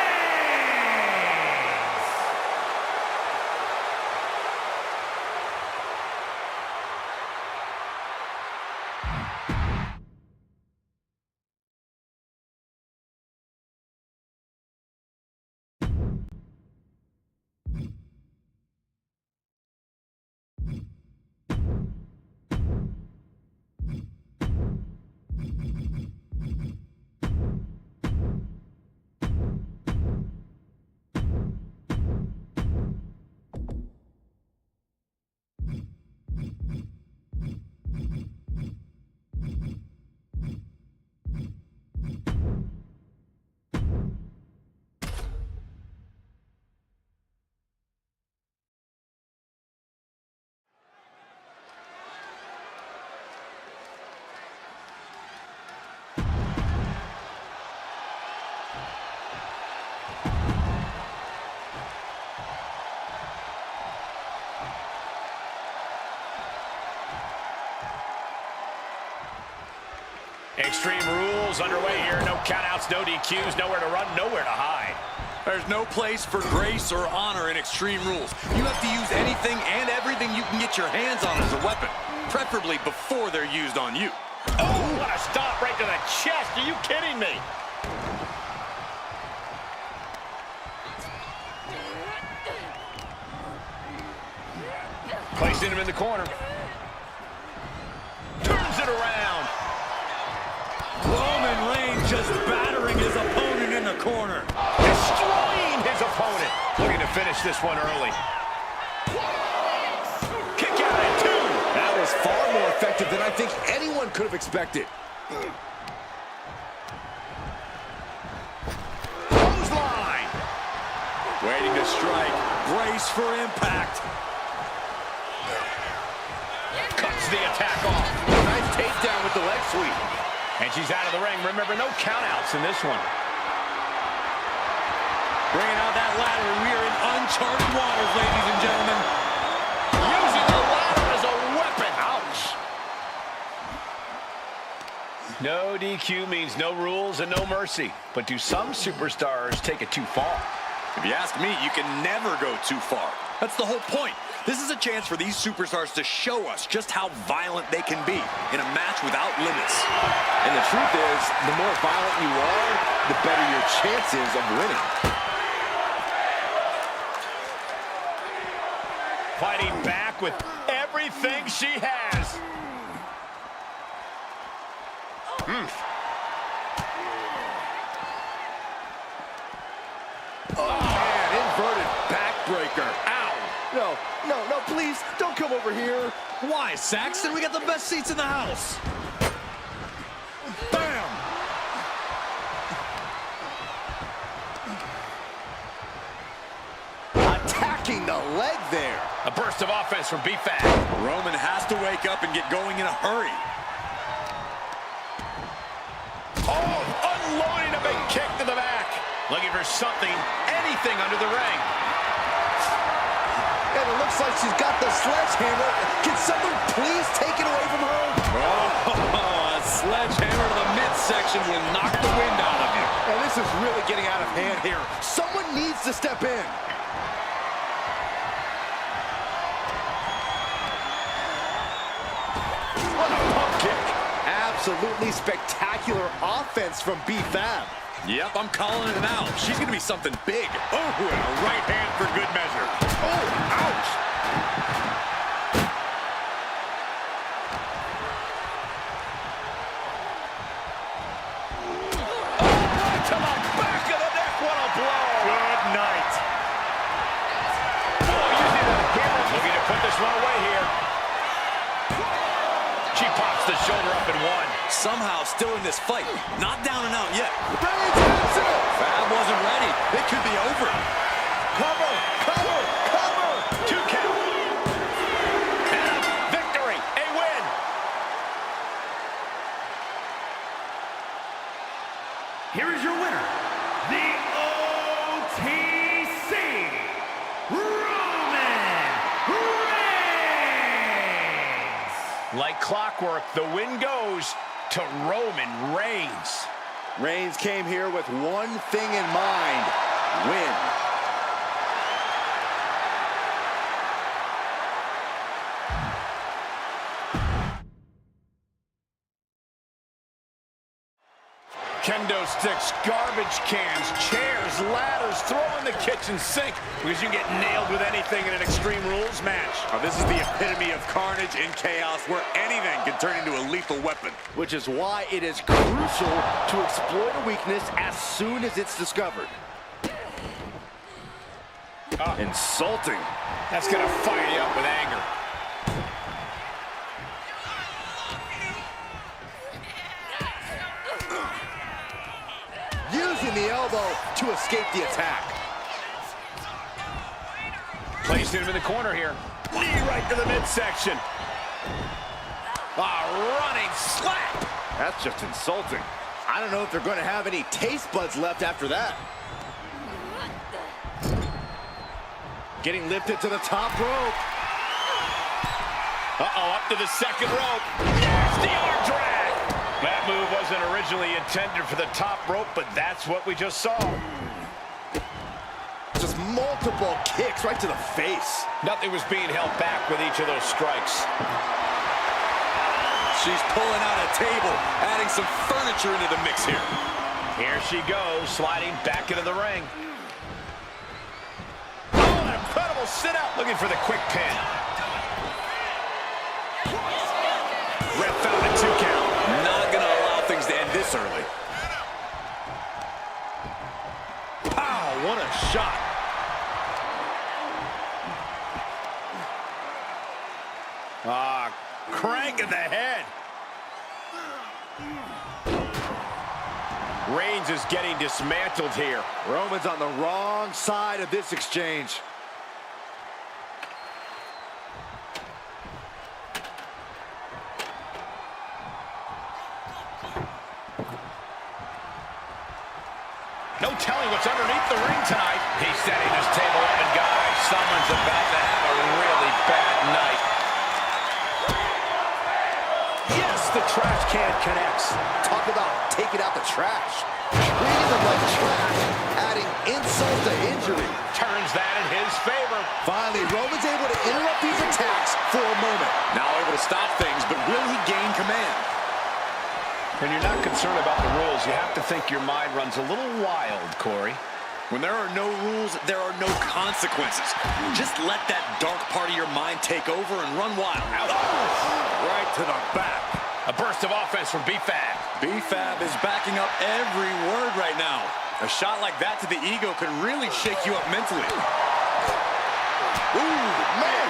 Extreme rules underway here. No countouts, no DQs, nowhere to run, nowhere to hide. There's no place for grace or honor in Extreme Rules. You have to use anything and everything you can get your hands on as a weapon, preferably before they're used on you. Oh, what a stop right to the chest. Are you kidding me? Placing him in the corner. Turns it around. Roman Reigns just battering his opponent in the corner. Destroying his opponent. Looking to finish this one early. Kick out at 2. That was far more effective than I think anyone could have expected. Clothesline. Waiting to strike. Brace for impact. Cuts the attack off. Nice takedown with the leg sweep. And she's out of the ring. Remember, no countouts in this one. Bringing out that ladder, and we are in uncharted waters, ladies and gentlemen. Using the ladder as a weapon. Ouch. No DQ means no rules and no mercy. But do some superstars take it too far? If you ask me, you can never go too far. That's the whole point. This is a chance for these superstars to show us just how violent they can be in a match without limits. And the truth is, the more violent you are, the better your chances of winning. Fighting back with everything she has. Oh, man, inverted backbreaker. Ow. No, please, don't come over here. Why, Saxton? We got the best seats in the house. Bam! Attacking the leg there. A burst of offense from B-Fab. Roman has to wake up and get going in a hurry. Oh, unloading a big kick to the back. Looking for something, anything under the ring. And it looks like she's got the sledgehammer. Can someone please take it away from her? Oh, a sledgehammer to the midsection will knock the wind out of you. And this is really getting out of hand here. Someone needs to step in. What a pump kick. Absolutely spectacular offense from B-Fab. Yep, I'm calling it now. She's going to be something big. Oh, and a right hand for good measure. Oh, ouch. Right to the back of the neck. What a blow. Good night. Oh, using the camera. Looking to put this one away here. She pops the shoulder up and one. Somehow still in this fight. Not down and out yet. Reigns hits it. Fab wasn't ready. It could be over. Cover. 2 count. And a victory. A win. Here is your winner, the OTC, Roman Reigns. Like clockwork, the win goes to Roman Reigns. Reigns came here with one thing in mind: win. Kendo sticks, garbage cans, chairs, ladders, throw in the kitchen sink because you get nailed with anything in an Extreme Rules match. This is the epitome of carnage and chaos where anything can turn into a lethal weapon. Which is why it is crucial to exploit a weakness as soon as it's discovered. Insulting. That's going to fire you up with anger. Using the elbow to escape the attack. Placing him in the corner here. Knee right to the midsection. A running slap. That's just insulting. I don't know if they're going to have any taste buds left after that. Getting lifted to the top rope. Uh-oh, up to the second rope. Nasty arm drag. That move wasn't originally intended for the top rope, but that's what we just saw. Just multiple kicks right to the face. Nothing was being held back with each of those strikes. She's pulling out a table, adding some furniture into the mix here. Here she goes, sliding back into the ring. Oh, an incredible sit-out, looking for the quick pin. Ref found a 2 count. Not going to allow things to end this early. Pow, what a shot. Crank in the head. Reigns is getting dismantled here. Roman's on the wrong side of this exchange. No telling what's underneath the ring tonight. He's setting this table up, and guys, someone's about to have a really bad night. Yes, the trash can connects. Talk about taking out the trash. Treating them like trash, adding insult to injury. Turns that in his favor. Finally, Roman's able to interrupt these attacks for a moment. Now able to stop things, but will he gain command? When you're not concerned about the rules, you have to think your mind runs a little wild, Corey. When there are no rules, there are no consequences. Just let that dark part of your mind take over and run wild. Right to the back. A burst of offense from B-Fab. B-Fab is backing up every word right now. A shot like that to the ego could really shake you up mentally. Ooh, man.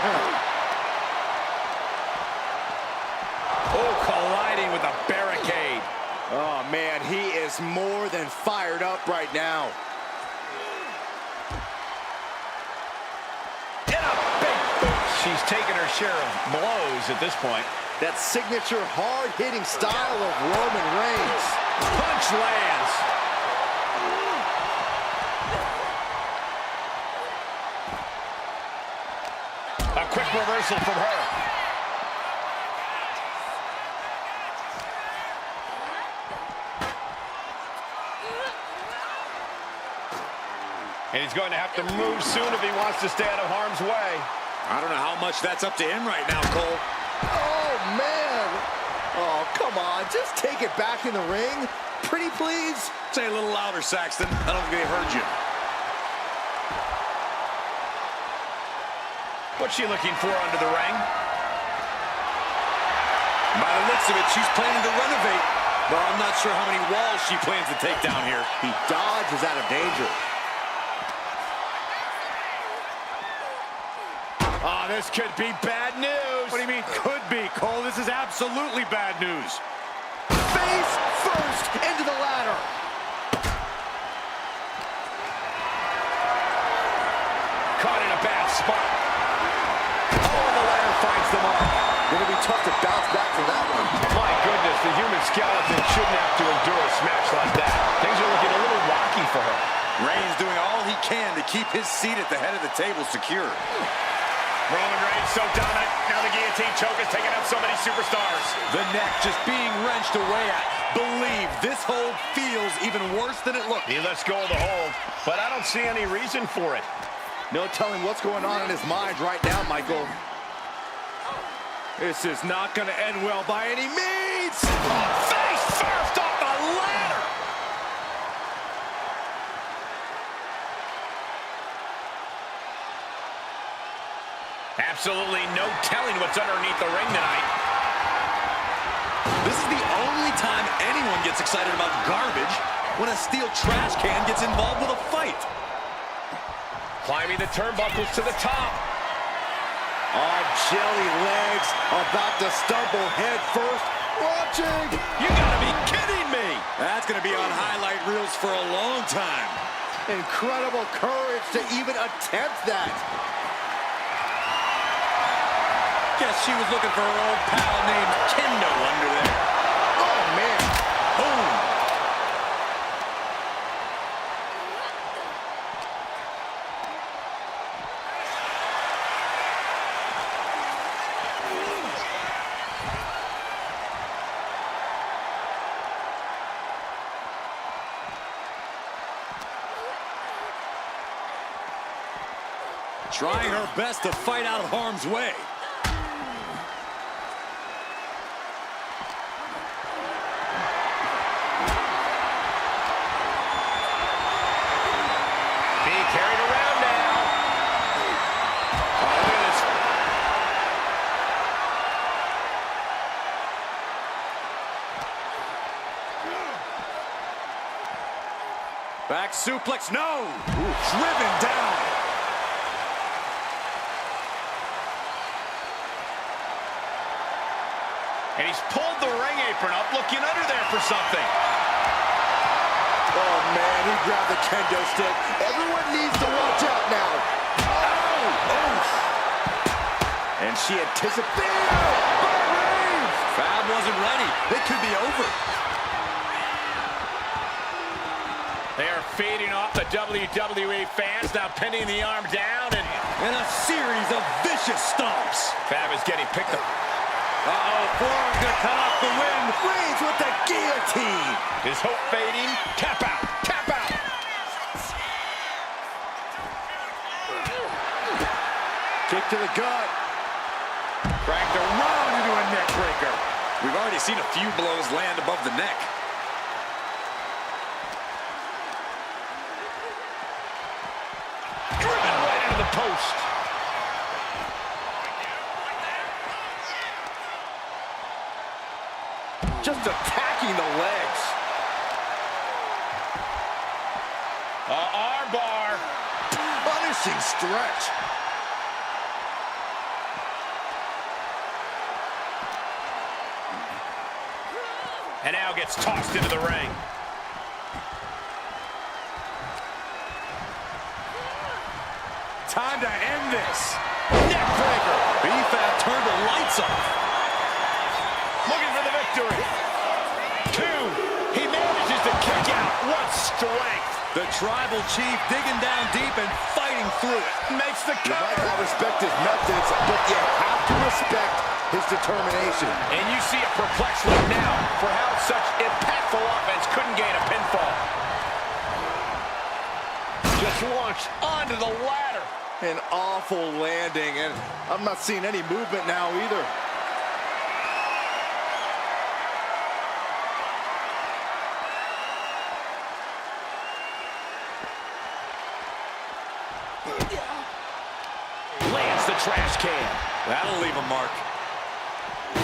Oh, colliding with a barricade. Oh, man, he is more than fired up right now. She's taken her share of blows at this point. That signature hard-hitting style of Roman Reigns. Punch lands. A quick reversal from her. And he's going to have to move soon if he wants to stay out of harm's way. I don't know how much that's up to him right now, Cole. Oh, man. Oh, come on. Just take it back in the ring. Pretty please. Say a little louder, Saxton. I don't think they heard you. What's she looking for under the ring? By the looks of it, she's planning to renovate. But I'm not sure how many walls she plans to take down here. He dodges out of danger. Oh, this could be bad news. What do you mean, could be, Cole? This is absolutely bad news. Face first into the ladder. Caught in a bad spot. Oh, the ladder finds the mark. Gonna be tough to bounce back from that one. My goodness, the human skeleton shouldn't have to endure a smash like that. Things are looking a little rocky for her. Reigns doing all he can to keep his seat at the head of the table secure. Roman Reigns so dominant. Now the guillotine choke is taking out so many superstars. The neck just being wrenched away at. Believe this hold feels even worse than it looks. He lets go of the hold, but I don't see any reason for it. No telling what's going on in his mind right now, Michael. This is not going to end well by any means. Face first off the ladder. Absolutely no telling what's underneath the ring tonight. This is the only time anyone gets excited about garbage, when a steel trash can gets involved with a fight. Climbing the turnbuckles to the top. On jelly legs, about to stumble head first. Watching. You gotta be kidding me. That's gonna be on highlight reels for a long time. Incredible courage to even attempt that. Guess she was looking for her old pal named Kendo under there. Oh, man. Boom. Trying her best to fight out of harm's way. Being carried around now. Oh, look at this. Back suplex, no! Driven down. And he's pulled the ring apron up, looking under there for something. Oh, man, he grabbed the kendo stick. Everyone needs to watch out now. Oh! And she anticipated. Fab wasn't ready. It could be over. They are feeding off the WWE fans, now pinning the arm down And a series of vicious stomps. Fab is getting picked up. Uh-oh, forearm gonna cut off the wind. Reigns with the guillotine. His hope fading. Tap out. Tap out. Kick to the gut. Cracked around into a neck breaker. We've already seen a few blows land above the neck. Driven right into the post. Just attacking the legs. Arm bar. Punishing stretch. And now gets tossed into the ring. Time to end this. Neck breaker. B-Fab turned the lights off. Looking for the victory. 2. He manages to kick out. What strength. The tribal chief digging down deep and fighting through it. Makes the You might cover. not respect his methods, but you have to respect his determination. And you see a perplexed look now for how such impactful offense couldn't gain a pinfall. Just launched onto the ladder. An awful landing, and I'm not seeing any movement now either. Lands the trash can. That'll leave a mark. Here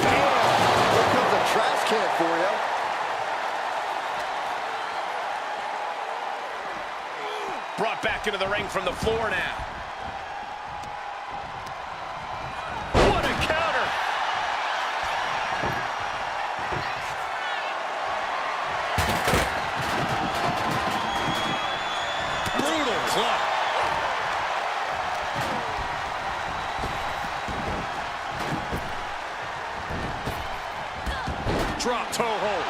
comes a trash can for you. Brought back into the ring from the floor now. What a counter. Brutal club. Drop toe hold.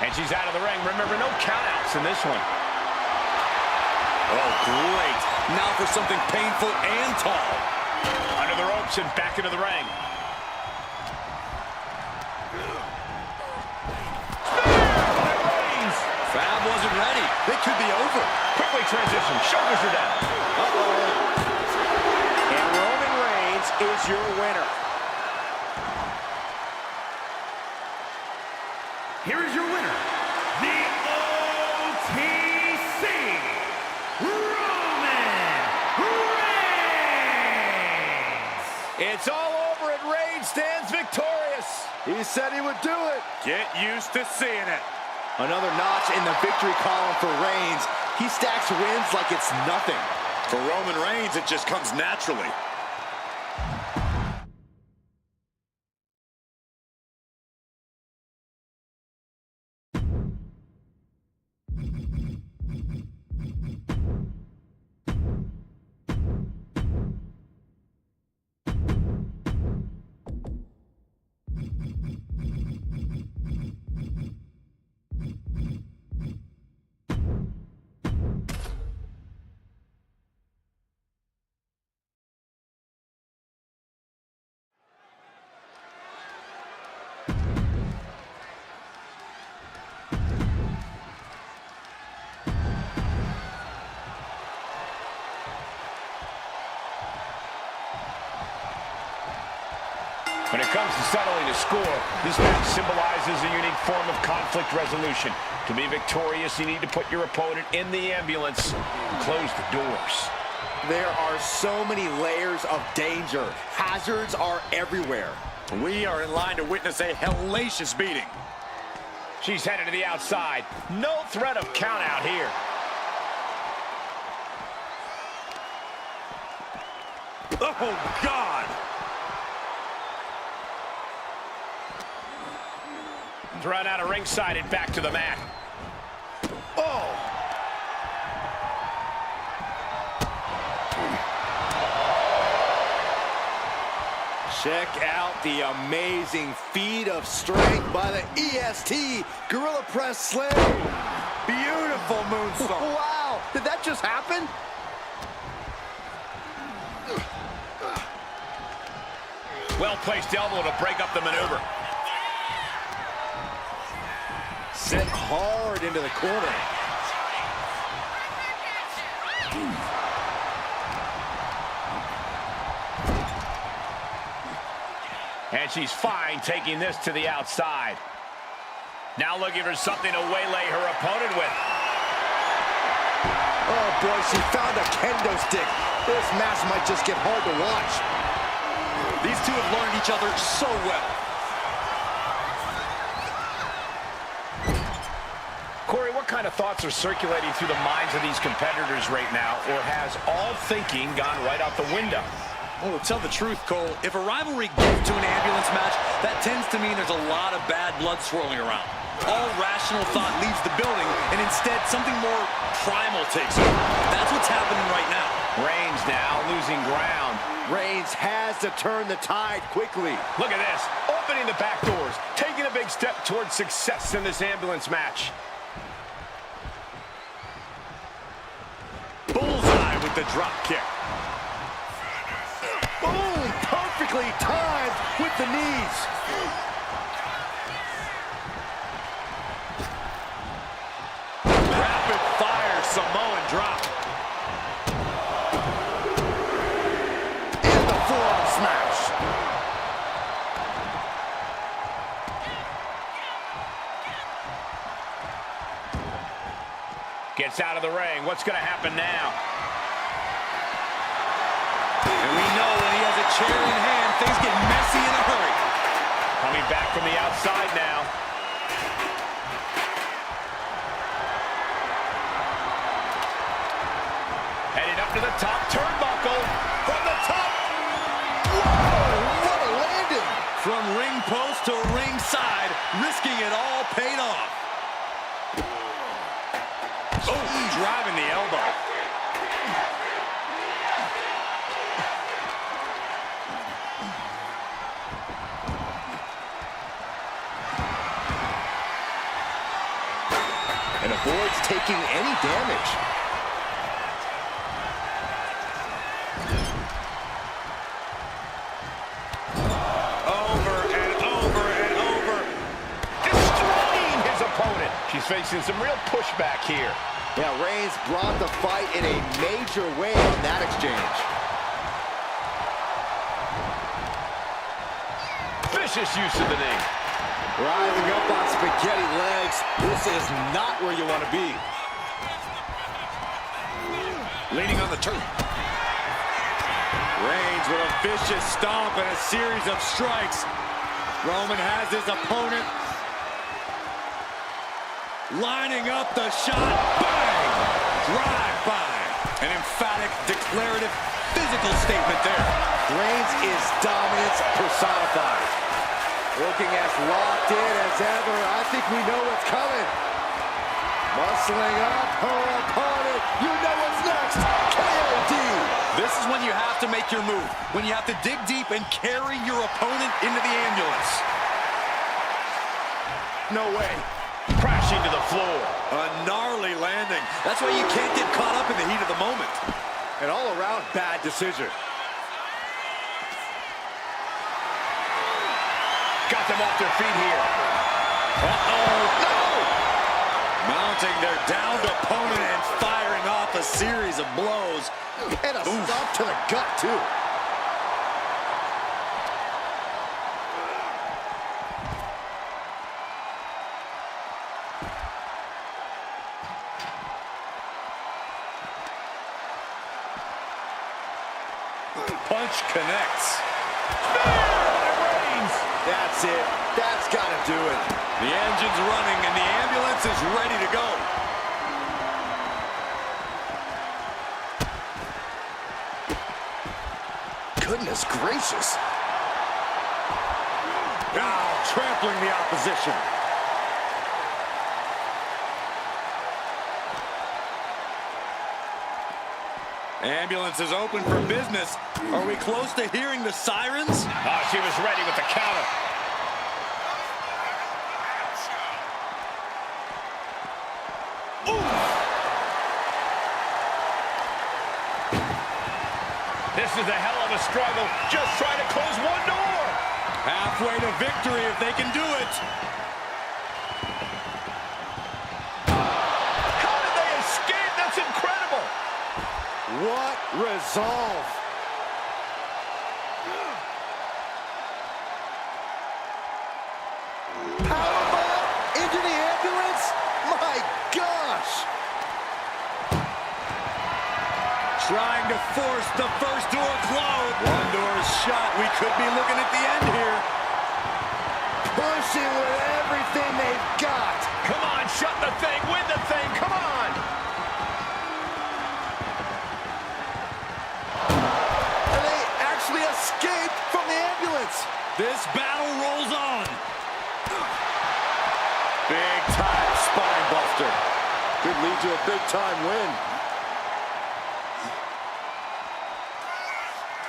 And she's out of the ring. Remember, no countouts in this one. Oh, great. Now for something painful and tall. Under the ropes and back into the ring. Fab wasn't ready. It could be over. Quickly transition. Shoulders are down. And Roman Reigns is your winner. Here is your winner, the OTC, Roman Reigns. It's all over and Reigns stands victorious. He said he would do it. Get used to seeing it. Another notch in the victory column for Reigns. He stacks wins like it's nothing. For Roman Reigns, it just comes naturally. When it comes to settling a score, this match symbolizes a unique form of conflict resolution. To be victorious, you need to put your opponent in the ambulance and close the doors. There are so many layers of danger. Hazards are everywhere. We are in line to witness a hellacious beating. She's headed to the outside. No threat of count out here. Oh, God! Thrown out of ringside and back to the mat. Oh! Check out the amazing feat of strength by the EST Gorilla Press Slam. Beautiful moonsault. Wow, did that just happen? Well-placed elbow to break up the maneuver. Sent hard into the corner. And she's fine taking this to the outside. Now looking for something to waylay her opponent with. Oh boy, she found a kendo stick. This match might just get hard to watch. These two have learned each other so well. Corey, what kind of thoughts are circulating through the minds of these competitors right now, or has all thinking gone right out the window? Well, to tell the truth, Cole, if a rivalry goes to an ambulance match, that tends to mean there's a lot of bad blood swirling around. All rational thought leaves the building, and instead something more primal takes over. That's what's happening right now. Reigns now losing ground. Reigns has to turn the tide quickly. Look at this, opening the back doors, taking a big step towards success in this ambulance match. Bullseye with the drop kick. Boom! Perfectly timed with the knees. Rapid fire Samoan drop. And the forearm smash. Gets out of the ring. What's going to happen now? And we know when he has a chair in hand, things get messy in a hurry. Coming back from the outside now. Headed up to the top turnbuckle. From the top. Whoa, what a landing. From ring post to ringside, risking it all paid off. Oh, driving the elbow. And avoids taking any damage. Over and over and over. Destroying his opponent. She's facing some real pushback here. Yeah, Reigns brought the fight in a major way on that exchange. Vicious use of the knee. Rising up on spaghetti legs. This is not where you want to be. Leaning on the turf. Reigns with a vicious stomp and a series of strikes. Roman has his opponent. Lining up the shot. Bang! Drive-by. An emphatic, declarative, physical statement there. Reigns is dominance personified. Looking as locked in as ever. I think we know what's coming. Muscling up her opponent. You know what's next. KOD. This is when you have to make your move. When you have to dig deep and carry your opponent into the ambulance. No way. Crashing to the floor. A gnarly landing. That's why you can't get caught up in the heat of the moment. An all-around bad decision. Got them off their feet here. Uh-oh. No! Mounting their downed opponent and firing off a series of blows. And a stomp to the gut, too. Punch connects. That's it. That's got to do it. The engine's running and the ambulance is ready to go. Goodness gracious. Now trampling the opposition. Ambulance is open for business. Are we close to hearing the sirens? Oh, she was ready with the counter. This is a hell of a struggle. Just trying to close one door. Halfway to victory if they can do it. How did they escape? That's incredible. What resolve. Powerbomb into the ambulance? My gosh! Trying to force the first door closed. One door is shut. We could be looking at the end here. Pushing with everything they've got. Come on, shut the thing, win the thing, come on! And they actually escaped from the ambulance. This battle rolls on. Big time spine buster. Could lead to a big time win.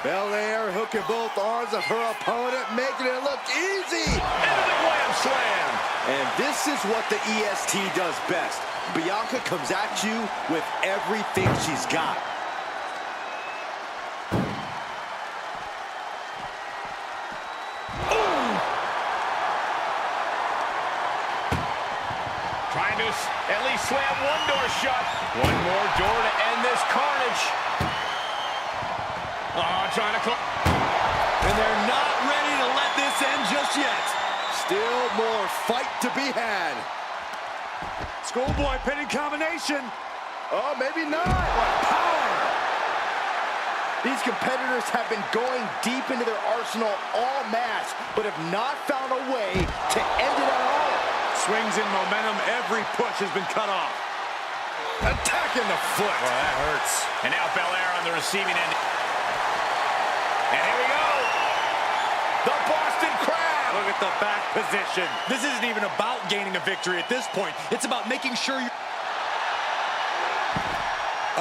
Belair hooking both arms of her opponent, making it look easy. Into the glam slam! And this is what the EST does best. Bianca comes at you with everything she's got. Trying to at least slam one door shut. One more door to end this carnage. Oh, trying to close. And they're not ready to let this end just yet. Still more fight to be had. Schoolboy pinning combination. Oh, maybe not. What power! These competitors have been going deep into their arsenal all match, but have not found a way to end it at all. Swings in momentum. Every push has been cut off. Attacking the foot. Oh, that hurts. And now Belair on the receiving end. And here we go. The Boston Crab. Look at the back position. This isn't even about gaining a victory at this point. It's about making sure you...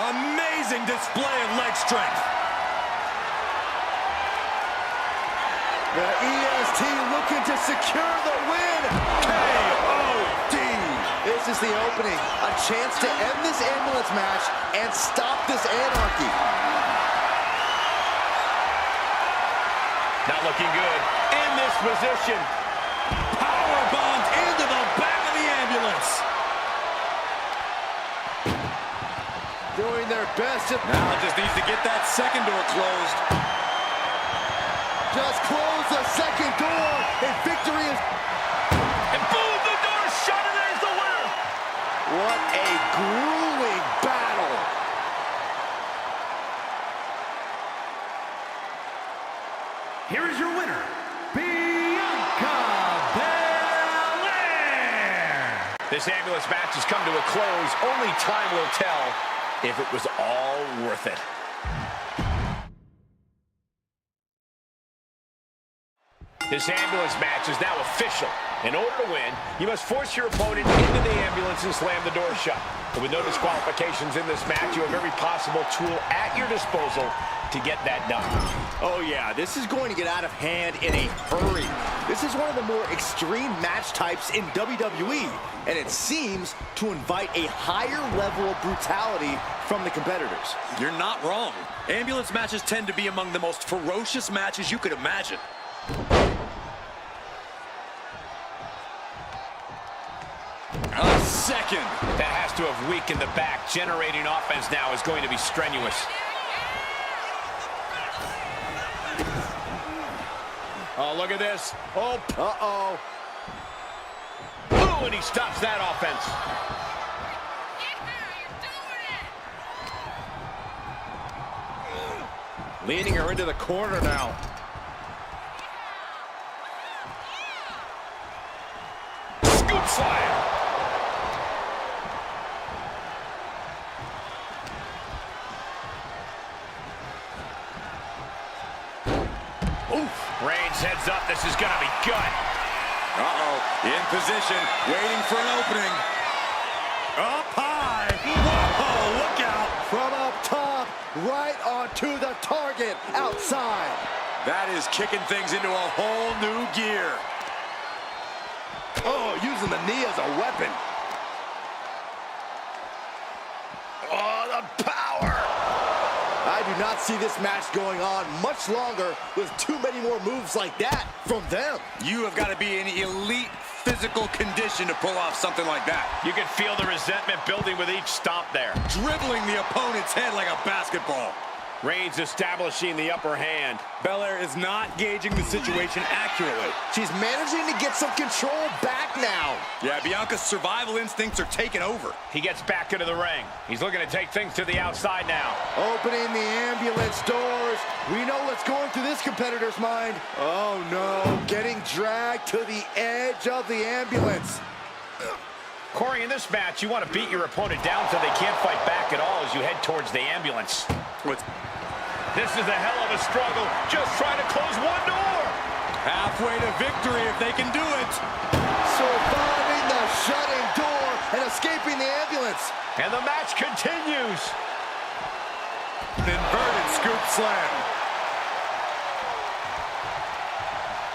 Amazing display of leg strength. The EST looking to secure the win. KOD. This is the opening. A chance to end this ambulance match and stop this anarchy. Not looking good. In this position. Power bombed into the back of the ambulance. Doing their best to... Now just needs to get that second door closed. Just close the second door, and victory is... And boom, the door shut, and there's the winner. What a grueling battle. Here is your winner, Bianca Belair. This ambulance match has come to a close. Only time will tell if it was all worth it. This ambulance match is now official. In order to win, you must force your opponent into the ambulance and slam the door shut. But with no disqualifications in this match, you have every possible tool at your disposal to get that done. Oh yeah, this is going to get out of hand in a hurry. This is one of the more extreme match types in WWE, and it seems to invite a higher level of brutality from the competitors. You're not wrong. Ambulance matches tend to be among the most ferocious matches you could imagine. A second. That has to have weakened the back. Generating offense now is going to be strenuous. Oh, look at this. Oh, Uh-oh. ooh, and he stops that offense. Leading her into the corner now. Scoop slam. Oof. Reigns heads up. This is going to be good. Uh-oh. In position, waiting for an opening. Up high. Whoa, look out. From up top, right onto the target outside. That is kicking things into a whole new gear. Oh, using the knee as a weapon. Oh, the power. I do not see this match going on much longer with too many more moves like that from them. You have got to be in elite physical condition to pull off something like that. You can feel the resentment building with each stomp there. Dribbling the opponent's head like a basketball. Reigns establishing the upper hand. Belair is not gauging the situation accurately. She's managing to get some control back now. Yeah, Bianca's survival instincts are taking over. He gets back into the ring. He's looking to take things to the outside now. Opening the ambulance doors. We know what's going through this competitor's mind. Oh no, getting dragged to the edge of the ambulance. Corey, in this match, you want to beat your opponent down so they can't fight back at all as you head towards the ambulance. This is a hell of a struggle, just trying to close one door. Halfway to victory if they can do it. Surviving the shutting door and escaping the ambulance. And the match continues. Inverted scoop slam.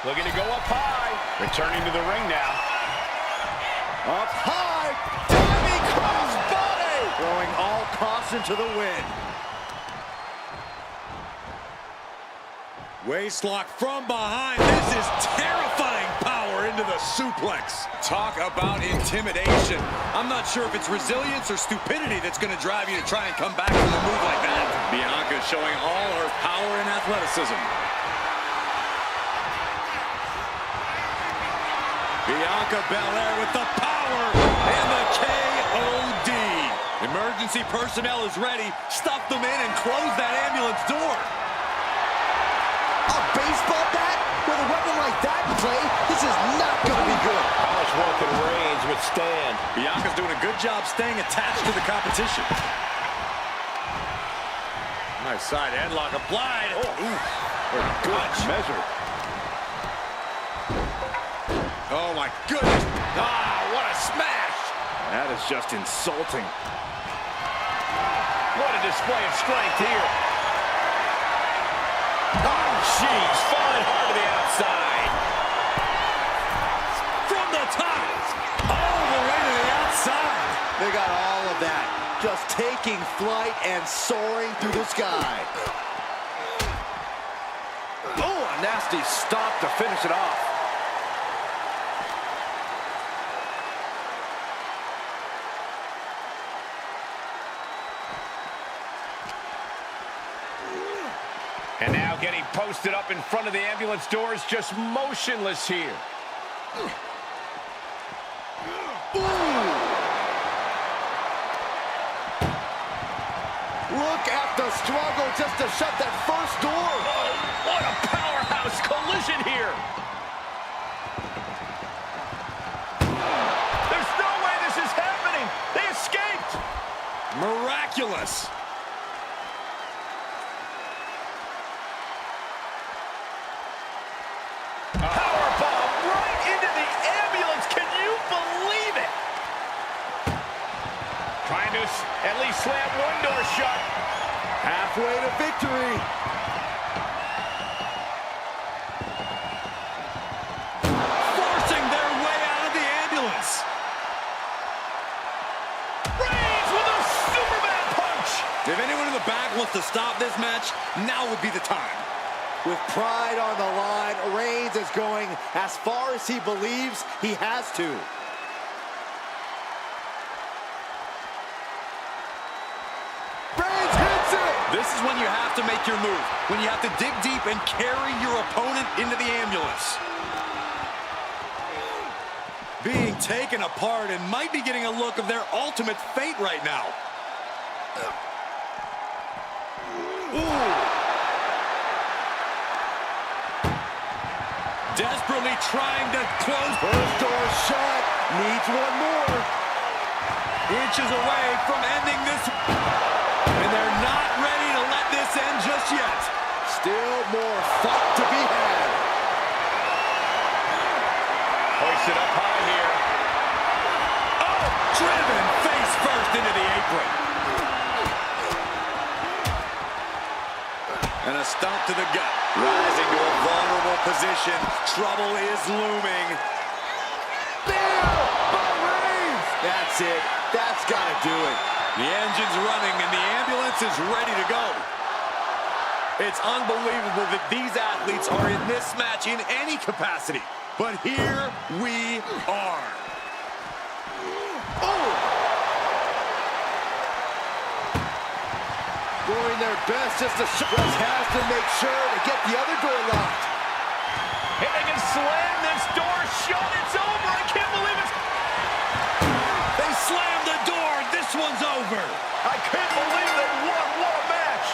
Looking to go up high. Returning to the ring now. Up high. Diving crossbody. Throwing all caution to the wind. Waistlock from behind. This is terrifying power into the suplex. Talk about intimidation. I'm not sure if it's resilience or stupidity that's going to drive you to try and come back from a move like that. Bianca showing all her power and athleticism. Bianca Belair with the power and the KOD. Emergency personnel is ready. Stuff them in and close that ambulance door. A baseball bat with a weapon like that in play, this is not going to be good. How much more can Reigns withstand? Bianca's doing a good job staying attached to the competition. Nice side headlock applied. Good measure. Oh my goodness. Ah, what a smash. That is just insulting. What a display of strength here. Oh, jeez, falling hard to the outside. From the top, all the way to the outside. They got all of that. Just taking flight and soaring through the sky. Oh, a nasty stop to finish it off. And now getting posted up in front of the ambulance doors, just motionless here. Look at the struggle just to shut that first door. Oh, what a powerhouse collision here. There's no way this is happening. They escaped. Miraculous. Powerbomb right into the ambulance. Can you believe it? Trying to at least slam one door shut. Halfway to victory. Forcing their way out of the ambulance. Reigns with a Superman punch. If anyone in the back wants to stop this match, now would be the time. With pride on the line, Reigns is going as far as he believes he has to. Reigns hits it! This is when you have to make your move. When you have to dig deep and carry your opponent into the ambulance. Being taken apart and might be getting a look of their ultimate fate right now. Ooh. Desperately trying to close. First door shut. Needs one more. Inches away from ending this. And they're not ready to let this end just yet. Still more fight to be had. Hoisted up high here. Oh, driven face first into the apron. And a stomp to the gut. Rising to a vulnerable position. Trouble is looming. Bam! By Reigns! That's it. That's got to do it. The engine's running and the ambulance is ready to go. It's unbelievable that these athletes are in this match in any capacity. But here we are. Oh! doing their best just to has to make sure to get the other door locked. If they can slam this door shut, it's over. I can't believe it. They slammed the door. This one's over. I can't believe they won. What a match.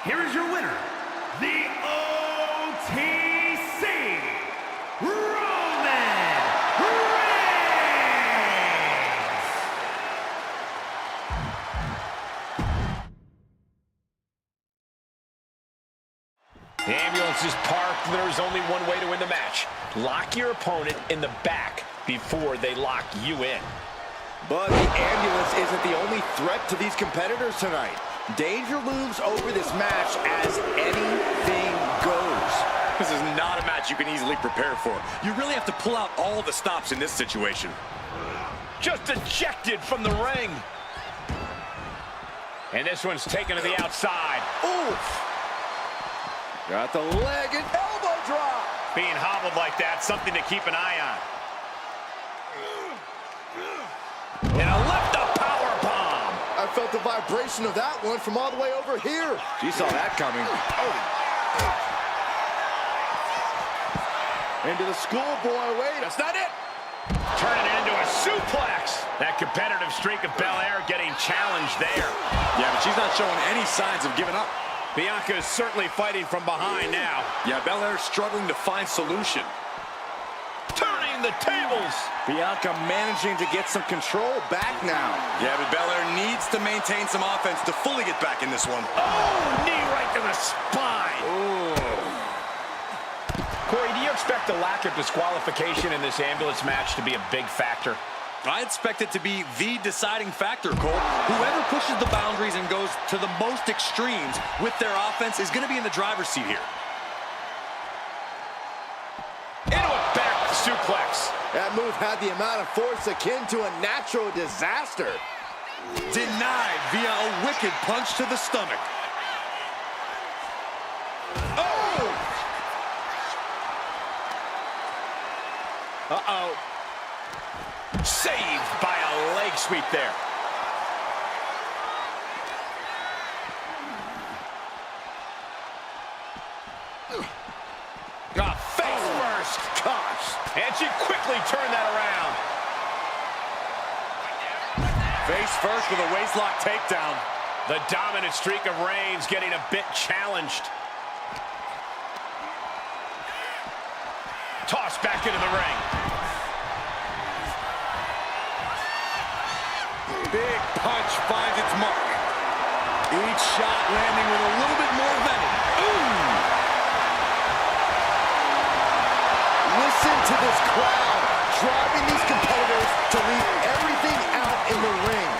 Here is your winner, the OTC Roman Reigns. The ambulance is parked. There's only one way to win the match. Lock your opponent in the back before they lock you in. But the ambulance isn't the only threat to these competitors tonight. Danger looms over this match as anything goes. This is not a match you can easily prepare for. You really have to pull out all the stops in this situation. Just ejected from the ring. And this one's taken to the outside. Oof. Got the leg and elbow drop. Being hobbled like that, something to keep an eye on. And a left-up power bomb. I felt the vibration of that one from all the way over here. She saw that coming. Oh. Into the schoolboy. Wait, that's not it. Turning it into a suplex. That competitive streak of Belair getting challenged there. Yeah, but she's not showing any signs of giving up. Bianca is certainly fighting from behind now. Yeah, Belair's struggling to find solution. Turning the tables. Bianca managing to get some control back now. Yeah, but Belair needs to maintain some offense to fully get back in this one. Oh, knee right to the spine. Ooh. Corey, do you expect the lack of disqualification in this ambulance match to be a big factor? I expect it to be the deciding factor, Cole. Whoever pushes the boundaries and goes to the most extremes with their offense is going to be in the driver's seat here. Into a back suplex. That move had the amount of force akin to a natural disaster. Denied via a wicked punch to the stomach. Oh! Uh-oh. Saved by a leg sweep there. Face first. Gosh. And she quickly turned that around. Face first with a waistlock takedown. The dominant streak of Reigns getting a bit challenged. Tossed back into the ring. Big punch finds its mark. Each shot landing with a little bit more venom. Ooh! Listen to this crowd, driving these competitors to leave everything out in the ring.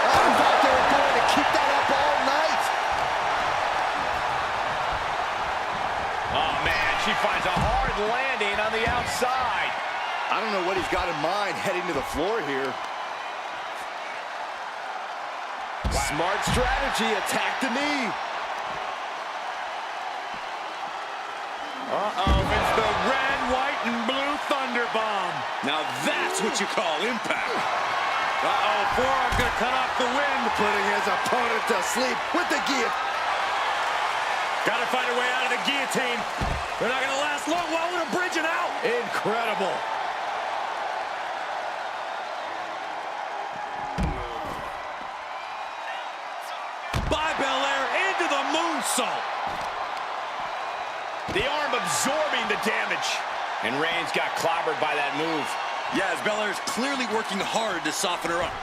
I thought they were going to keep that up all night. Oh, man, she finds a hard landing on the outside. I don't know what he's got in mind heading to the floor here. Smart strategy, attack the knee. Uh-oh, it's the red, white, and blue Thunder Bomb. Now that's what you call impact. Uh-oh, forearm's gonna cut off the wind. Putting his opponent to sleep with the guillotine. Gotta find a way out of the guillotine. They're not gonna last long while we're bridging out. Incredible. By Belair into the moonsault. The arm absorbing the damage. And Reigns got clobbered by that move. Yeah, as Belair's clearly working hard to soften her up.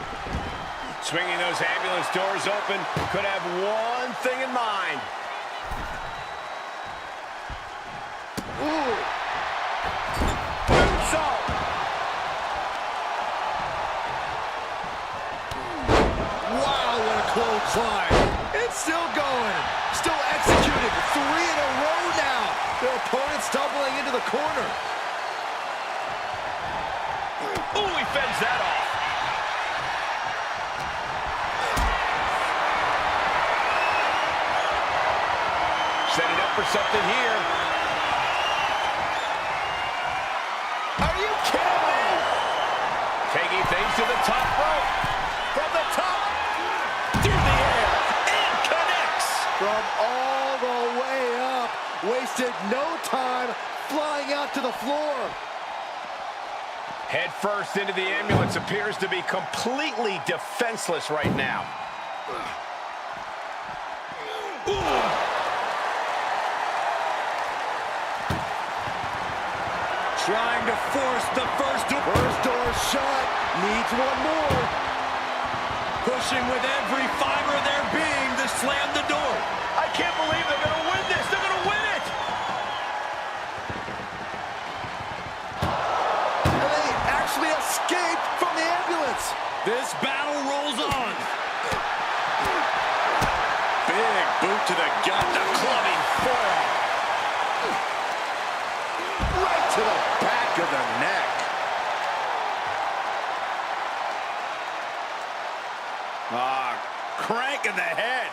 Swinging those ambulance doors open, could have one thing in mind. Ooh. Moonsault. Wow, what a clothesline. It's still going. Still executed. 3 in a row now. Their opponent stumbling into the corner. Ooh, he fends that off. Setting up for something here. Are you kidding me? to the top rope. From the top. Through the air. And connects. From all the way up. Wasted no time flying out to the floor. Head first into the ambulance, appears to be completely defenseless right now. Trying to force the first door. First door shut. Needs one more. Pushing with every fiber of their being to slam the door. I can't believe they're going to win this. They're going to win it. And they actually escaped from the ambulance. This battle rolls on. Big boot to the gut. The clubbing forearm. Right to the back of the neck. Crank in the head.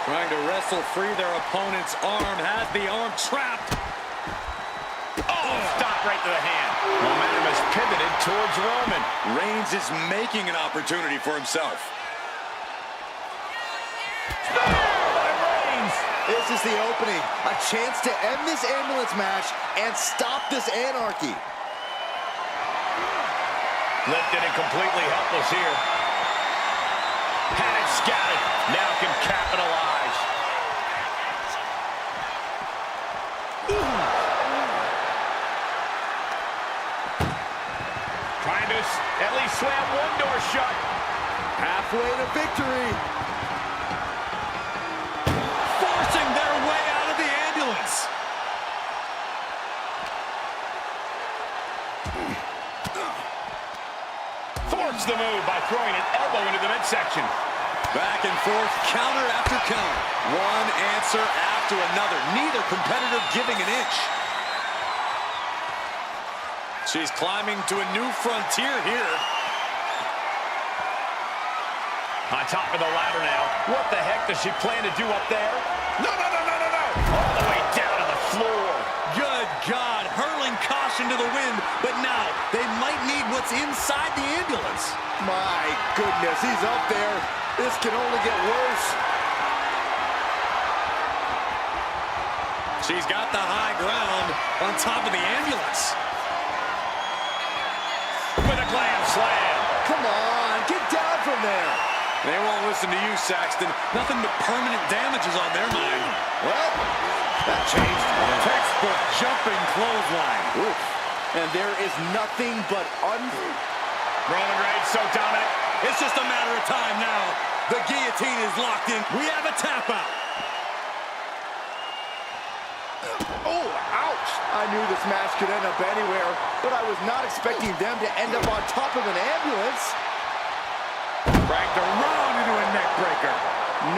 Trying to wrestle free their opponent's arm. Has the arm trapped. Oh, stop right to the hand. Momentum is pivoted towards Roman. Reigns is making an opportunity for himself. This is the opening. A chance to end this ambulance match and stop this anarchy. Lifted and completely helpless here. Had it scouted. Now can capitalize. Trying to at least slam one door shut. Halfway to victory. Forcing their way out of the ambulance. Forged the move by throwing an elbow into the midsection. Back and forth, counter after counter. One answer after another. Neither competitor giving an inch. She's climbing to a new frontier here. On top of the ladder now. What the heck does she plan to do up there? No, no, no, no, no, no. All the way down to the floor. Good God, hurling caution to the wind, but now they might need what's inside the ambulance. My goodness, he's up there. This can only get worse. She's got the high ground on top of the ambulance. With a glam slam. Come on, get down from there. They won't listen to you, Saxton. Nothing but permanent damages on their mind. Well, that changed. Textbook jumping clothesline. Oof. And there is nothing but Roman Reigns so dominant. It's just a matter of time now. The guillotine is locked in. We have a tap out. Oh, ouch. I knew this match could end up anywhere, but I was not expecting them to end up on top of an ambulance. Dragged around into a neck breaker.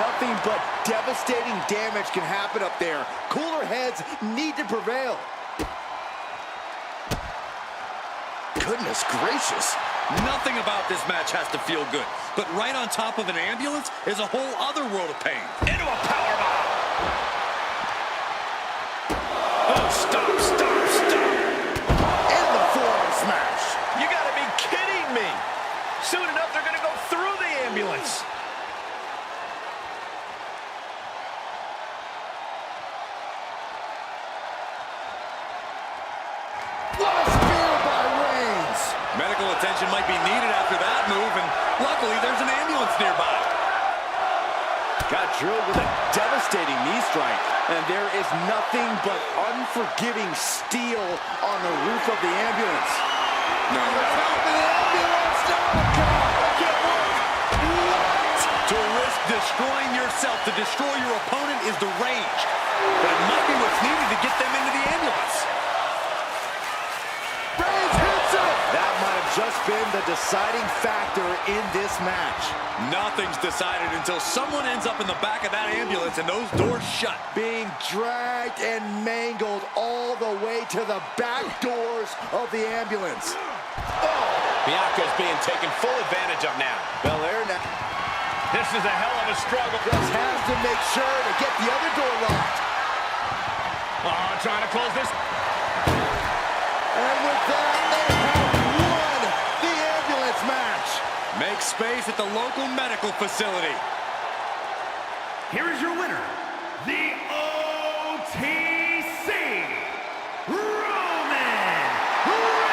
Nothing but devastating damage can happen up there. Cooler heads need to prevail. Goodness gracious. Nothing about this match has to feel good, but right on top of an ambulance is a whole other world of pain. Into a powerbomb. Oh, stop, stop, stop. And the forearm smash. You gotta be kidding me. Soon enough, they're gonna go through the ambulance. What a spear by Reigns. Medical attention might be needed after that move, and luckily there's an ambulance nearby. Got drilled with a devastating knee strike. And there is nothing but unforgiving steel on the roof of the ambulance. No, On the top of the ambulance. No, God, that can't work. What? to risk destroying yourself to destroy your opponent is deranged. But it might be what's needed to get them into the ambulance. Reigns hits it. That might have just been the deciding factor in this match. Nothing's decided until someone ends up in the back of that ambulance and those doors shut. Being dragged and mangled all the way to the back doors of the ambulance. Oh. Bianca's being taken full advantage of now. Belair now. This is a hell of a struggle. Just has to make sure to get the other door locked. Oh, trying to close this. space at the local medical facility. Here is your winner, the OTC, Roman Reigns!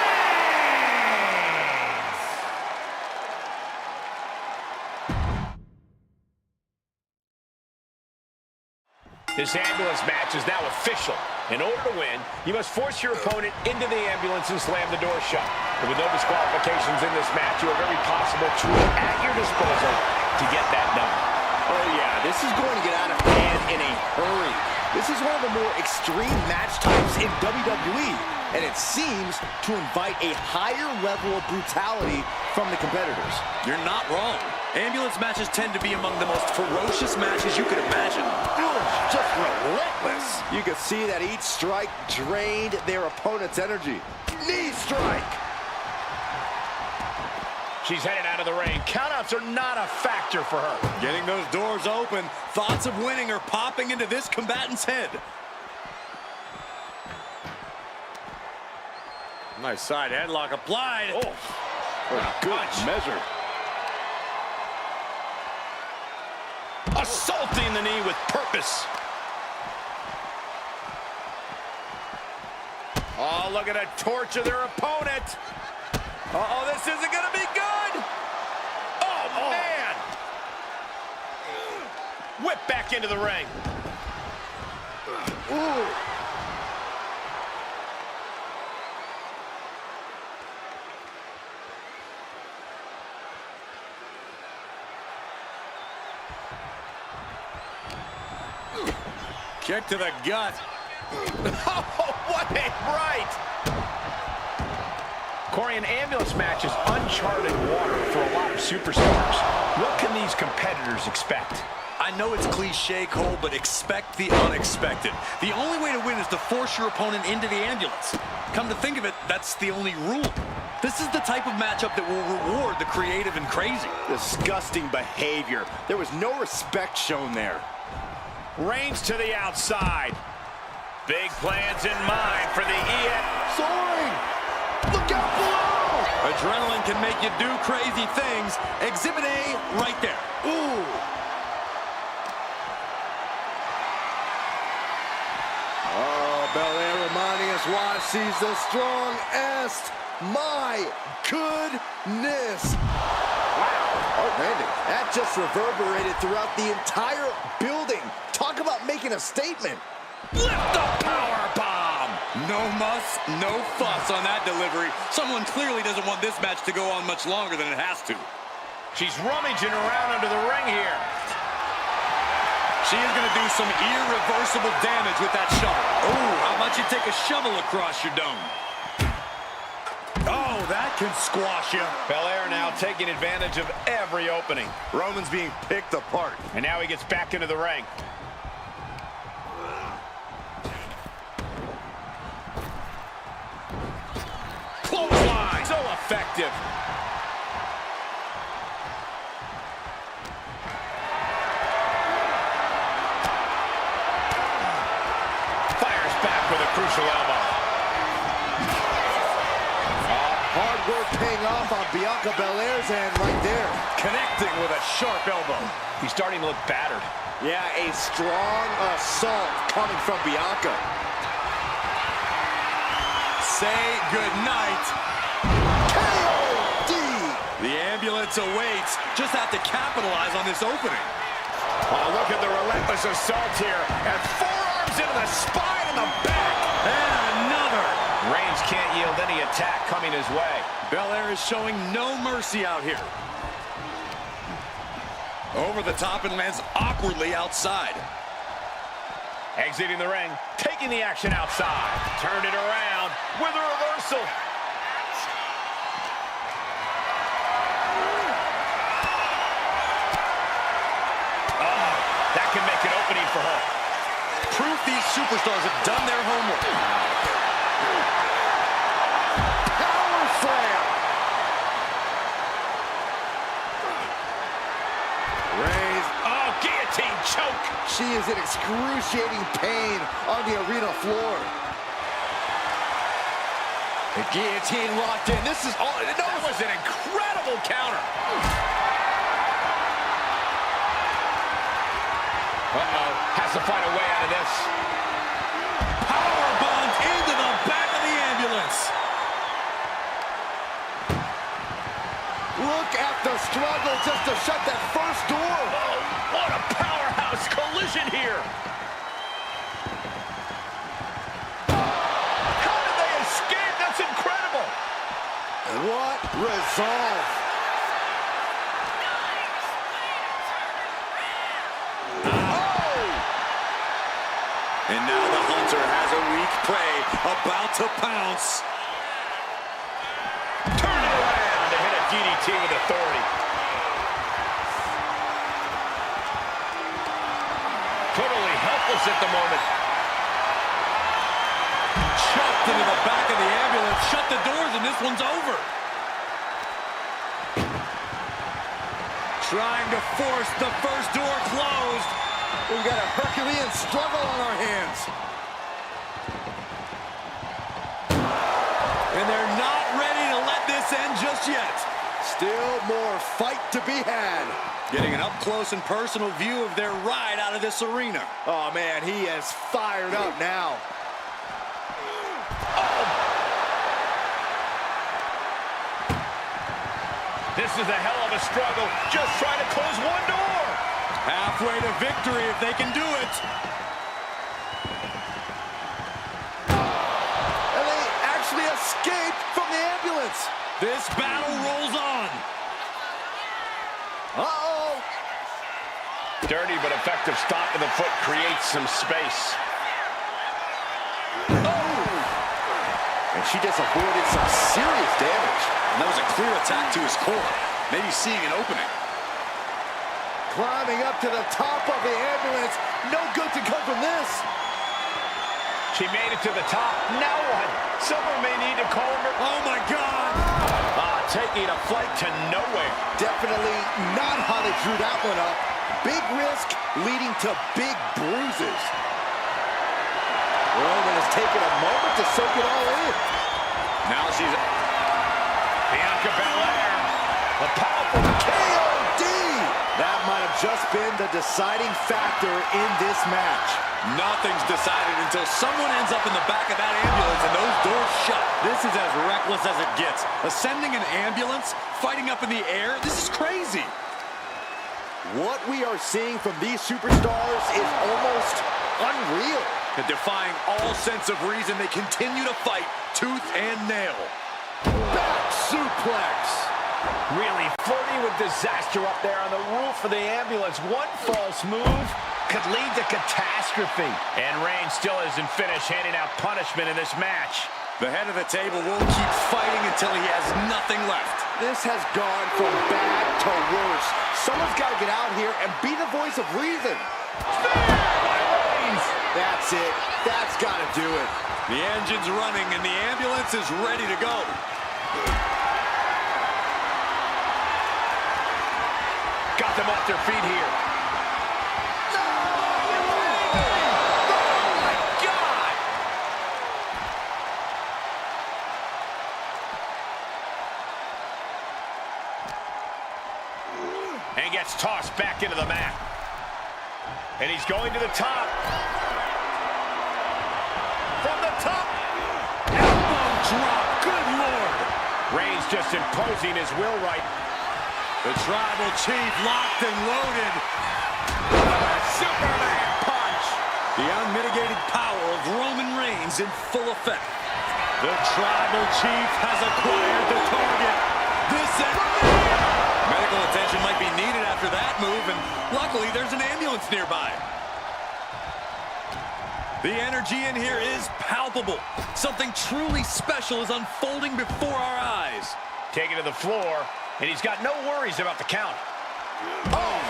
This ambulance match is now official. In order to win, you must force your opponent into the ambulance and slam the door shut. And with no disqualifications in this match, you have every possible tool at your disposal to get that done. Oh yeah, this is going to get out of hand in a hurry. This is one of the more extreme match types in WWE, and it seems to invite a higher level of brutality from the competitors. You're not wrong. Ambulance matches tend to be among the most ferocious matches you could imagine. Just relentless. You can see that each strike drained their opponent's energy. Knee strike. She's headed out of the ring. Countouts are not a factor for her. Getting those doors open, thoughts of winning are popping into this combatant's head. Nice side headlock applied. Oh, good measure. Assaulting the knee with purpose. Oh, look at that torture their opponent. Uh-oh, this isn't going to be good. Oh, man. Whip back into the ring. Ooh. Kick to the gut. Oh, what a right! Corey, an ambulance match is uncharted water for a lot of superstars. What can these competitors expect? I know it's cliche, Cole, but expect the unexpected. The only way to win is to force your opponent into the ambulance. Come to think of it, that's the only rule. This is the type of matchup that will reward the creative and crazy. Disgusting behavior. There was no respect shown there. Reigns to the outside. Big plans in mind for the EM. Soaring! Look out below! Adrenaline can make you do crazy things. Exhibit A right there. Ooh! Oh, Belair reminding us why she's the strongest. My goodness! Wow, outstanding. That just reverberated throughout the entire building. Talk about making a statement. Lift the power bomb! No muss, no fuss on that delivery. Someone clearly doesn't want this match to go on much longer than it has to. She's rummaging around under the ring here. She is going to do some irreversible damage with that shovel. Oh, how about you take a shovel across your dome? Oh, that can squash you. Belair now taking advantage of every opening. Roman's being picked apart. And now he gets back into the ring. Clothesline! So effective. Fires back with a crucial elbow. Hard work paying off on Bianca Belair's end right there. Connecting with a sharp elbow. He's starting to look battered. Yeah, a strong assault coming from Bianca. Say goodnight. KOD! The ambulance awaits. Just have to capitalize on this opening. Oh, look at the relentless assault here. And forearms into the spine and the back. And another. Reigns can't yield any attack coming his way. Belair is showing no mercy out here. Over the top and lands awkwardly outside. Exiting the ring, taking the action outside. Turned it around with a reversal. Oh, that can make an opening for her. Proof these superstars have done their homework. Power slam! Reigns. Oh, guillotine choke. She is in excruciating pain on the arena floor. The guillotine locked in. This is all. That was an incredible counter. Uh-oh, has to find a way out of this. Power bomb into the back of the ambulance. Look at the struggle just to shut that first door. Oh, what a powerhouse collision here. How did they escape? That's incredible. What resolve. And now the Hunter has a weak prey about to pounce. Turn it around to hit a DDT with authority. Totally helpless at the moment. Chucked into the back of the ambulance. Shut the doors and this one's over. Trying to force the first door closed. We've got a Herculean struggle on our hands. And they're not ready to let this end just yet. Still more fight to be had. Getting an up-close and personal view of their ride out of this arena. Oh, man, he is fired up now. This is a hell of a struggle. Just trying to close one door. Halfway to victory if they can do it. And they actually escaped from the ambulance. This battle rolls on. Uh-oh. Dirty but effective stop to the foot creates some space. And she just avoided some serious damage. And that was a clear attack to his core. Maybe seeing an opening. Climbing up to the top of the ambulance. No good to come from this. She made it to the top. Now what? Someone may need to call her. Oh, my God. Taking a flight to nowhere. Definitely not how they drew that one up. Big risk leading to big bruises. Roman has taken a moment to soak it all in. Now she's... Bianca Belair. A powerful KOD. That might have just been the deciding factor in this match. Nothing's decided until someone ends up in the back of that ambulance and those doors shut. This is as reckless as it gets. Ascending an ambulance, fighting up in the air, this is crazy. What we are seeing from these superstars is almost unreal. And defying all sense of reason, they continue to fight tooth and nail. Back suplex. Really flirting with disaster up there on the roof of the ambulance. One false move could lead to catastrophe. And Reigns still isn't finished handing out punishment in this match. The head of the table will keep fighting until he has nothing left. This has gone from bad to worse. Someone's got to get out here and be the voice of reason. That's it. That's got to do it. The engine's running and the ambulance is ready to go. Got them off their feet here. Oh, my God! And gets tossed back into the mat. And he's going to the top. From the top. Elbow drop. Good Lord. Reigns just imposing his will right. The Tribal Chief locked and loaded. Superman punch. The unmitigated power of Roman Reigns in full effect. The Tribal Chief has acquired the target. This is... Medical attention might be needed after that move, and luckily there's an ambulance nearby. The energy in here is palpable. Something truly special is unfolding before our eyes. Taken to the floor, and he's got no worries about the count. Oh,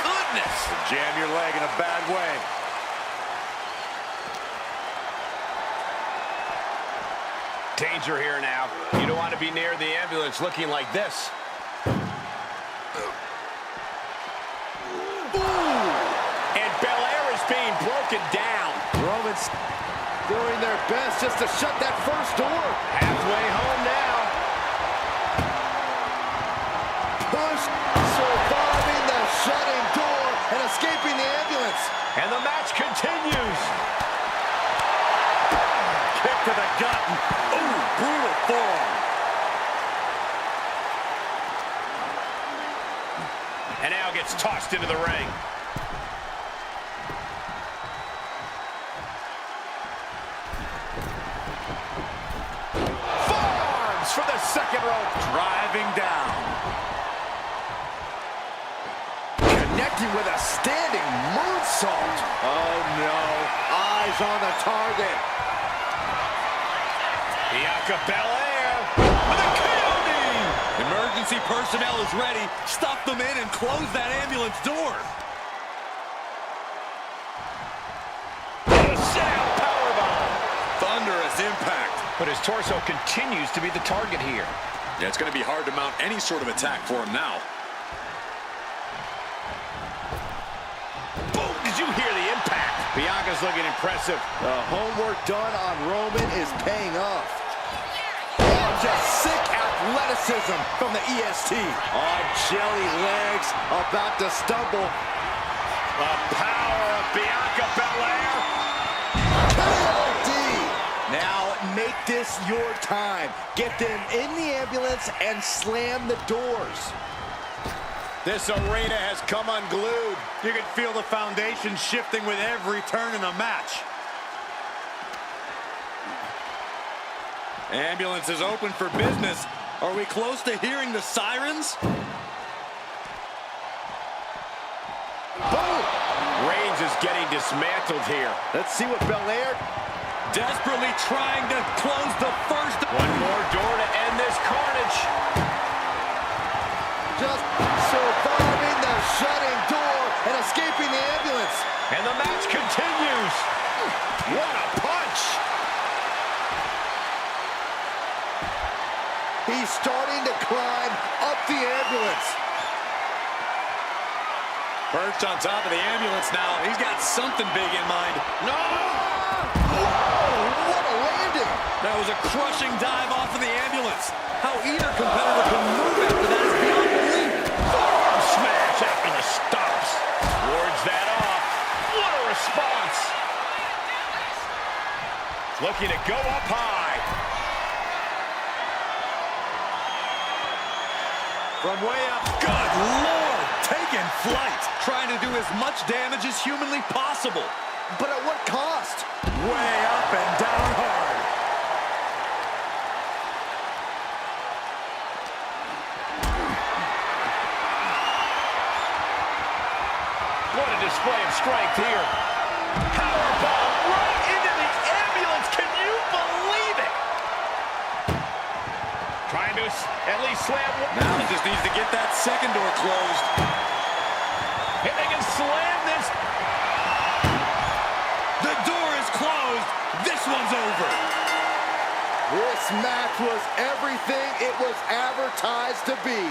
goodness! Jam your leg in a bad way. Danger here now. You don't want to be near the ambulance looking like this. And Belair is being broken down. Roman's doing their best just to shut that first door. Halfway home now. Push, surviving the shutting door and escaping the ambulance. And the match continues. Kick to the gut. Ooh, brutal forearm. And now gets tossed into the ring. Forearms for the second rope. Driving down. Connecting with a standing moonsault. Oh no, eyes on the target. Bianca Belair with a KO knee. Emergency personnel is ready. Stuff them in and close that ambulance door. Sound powerbomb. Thunderous impact. But his torso continues to be the target here. Yeah, it's going to be hard to mount any sort of attack for him now. Boom! Did you hear the impact? Bianca's looking impressive. The homework done on Roman is paying off. Oh, just sick athleticism from the EST. On jelly legs, about to stumble. The power of Bianca Belair. KOD. Now make this your time. Get them in the ambulance and slam the doors. This arena has come unglued. You can feel the foundation shifting with every turn in the match. Ambulance is open for business. Are we close to hearing the sirens? Boom! Reigns is getting dismantled here. Let's see what Belair... Desperately trying to close the first. One more door to end this carnage. Just surviving the shutting door and escaping the ambulance. And the match continues. What a punch. He's starting to climb up the ambulance. Perched on top of the ambulance now. He's got something big in mind. No! Whoa, what a landing. That was a crushing dive off of the ambulance. How either competitor can move after that is beyond belief. Forearm smash after the stops. Wards that off. What a response. Looking to go up high. From way up. Good Lord! Taking flight. Trying to do as much damage as humanly possible. But at what cost? Way up and down hard. What a display of strength here. Powerbomb right into the ambulance. Can you believe it? Trying to at least slam one. Now he just needs to get that second door closed. If they can slam this. The door is closed. This one's over. This match was everything it was advertised to be.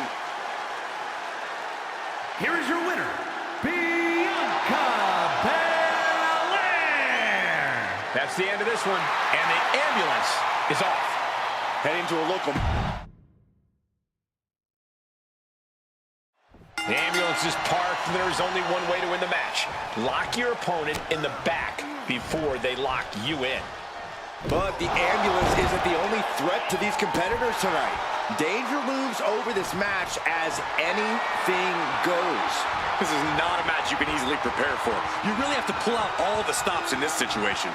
Here is your winner, Bianca Belair. That's the end of this one. And the ambulance is off. Heading to a local... The ambulance is parked, and there's only one way to win the match. Lock your opponent in the back before they lock you in. But the ambulance isn't the only threat to these competitors tonight. Danger looms over this match as anything goes. This is not a match you can easily prepare for. You really have to pull out all the stops in this situation.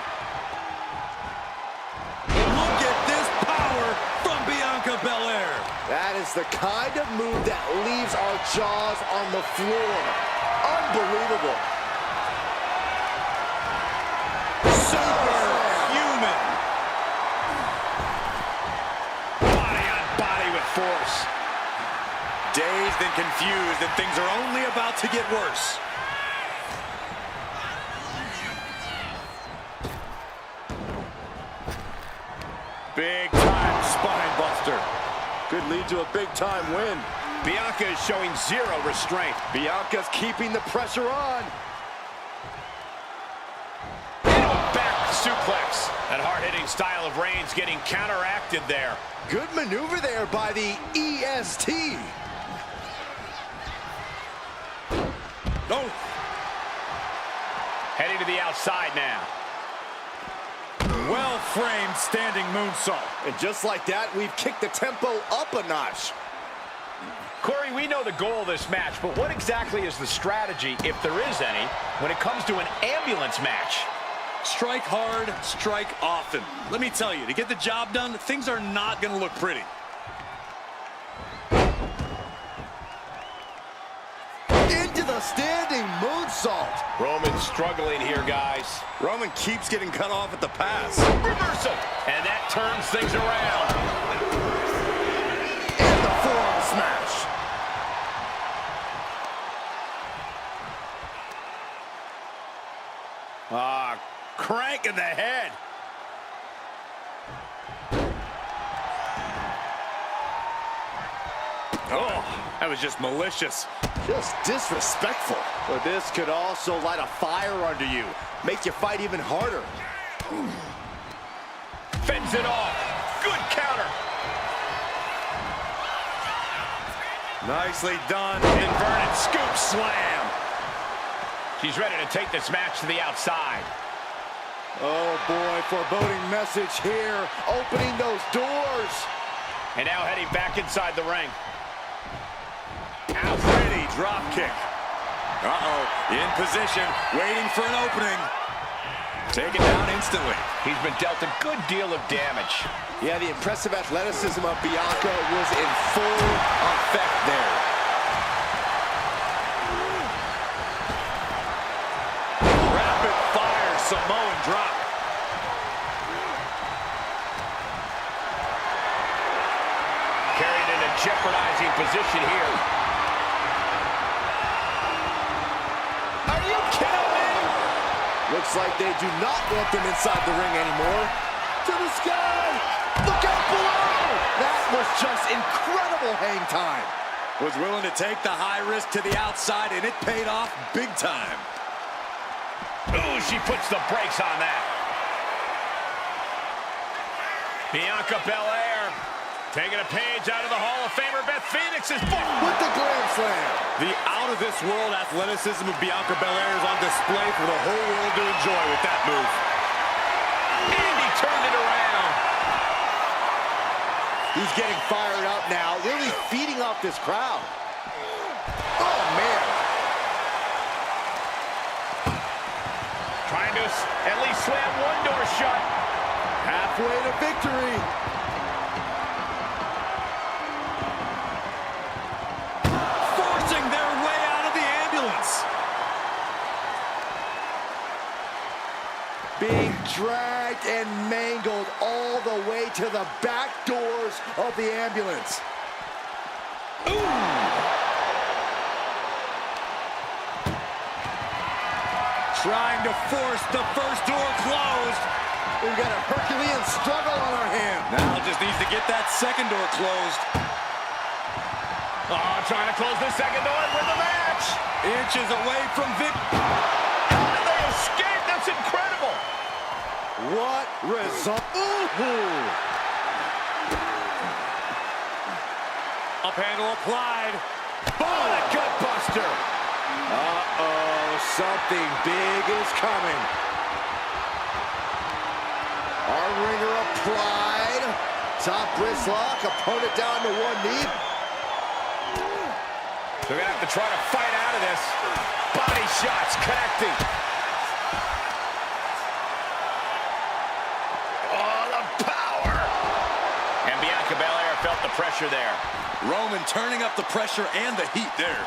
Look at this power from Bianca Belair. That is the kind of move that leaves our jaws on the floor. Unbelievable. Superhuman. Body on body with force. Dazed and confused, and things are only about to get worse. Big time spine buster. Could lead to a big time win. Bianca is showing zero restraint. Bianca's keeping the pressure on. Back suplex. That hard-hitting style of Reigns getting counteracted there. Good maneuver there by the EST. No. Heading to the outside now. Well-framed standing moonsault. And just like that, we've kicked the tempo up a notch. Corey, we know the goal of this match, but what exactly is the strategy, if there is any, when it comes to an ambulance match? Strike hard, strike often. Let me tell you, to get the job done, things are not going to look pretty. Into the standing moonsault. Roman's struggling here, guys. Roman keeps getting cut off at the pass. Reversal. And that turns things around. And the forearm smash. Crank in the head. Oh, that was just malicious. Just disrespectful. But this could also light a fire under you. Make you fight even harder. Fends it off. Good counter. Nicely done. Inverted scoop slam. She's ready to take this match to the outside. Oh boy, foreboding message here. Opening those doors. And now heading back inside the ring. Out ready, drop kick. Uh-oh, in position, waiting for an opening. Taken down instantly. He's been dealt a good deal of damage. Yeah, the impressive athleticism of Bianca was in full effect there. Rapid fire Samoan drop. Carried in a jeopardizing position here. Are you kidding me? Looks like they do not want them inside the ring anymore. To the sky! Look out below! That was just incredible hang time. Was willing to take the high risk to the outside, and it paid off big time. Ooh, she puts the brakes on that. Bianca Belair taking a page out of the Hall of Famer Beth Phoenix's book. With the Grand Slam. The out-of-this-world athleticism of Bianca Belair is on display for the whole world to enjoy with that move. And he turned it around. He's getting fired up now, really feeding off this crowd. Oh, man. Trying to at least slam one door shut. Halfway to victory. Forcing their way out of the ambulance. Being dragged and mangled all the way to the back doors of the ambulance. Trying to force the first door closed. We've got a Herculean struggle on our hands. Now just needs to get that second door closed. Oh, trying to close the second door and win the match. Inches away from victory. How did they escape? That's incredible. What result? Up handle applied. Oh, a gut buster. Uh-oh, something big is coming. Our ringer applied. Top wrist lock, opponent down to one knee. They're going to have to try to fight out of this. Body shots connecting. Oh, the power. And Bianca Belair felt the pressure there. Roman turning up the pressure and the heat there.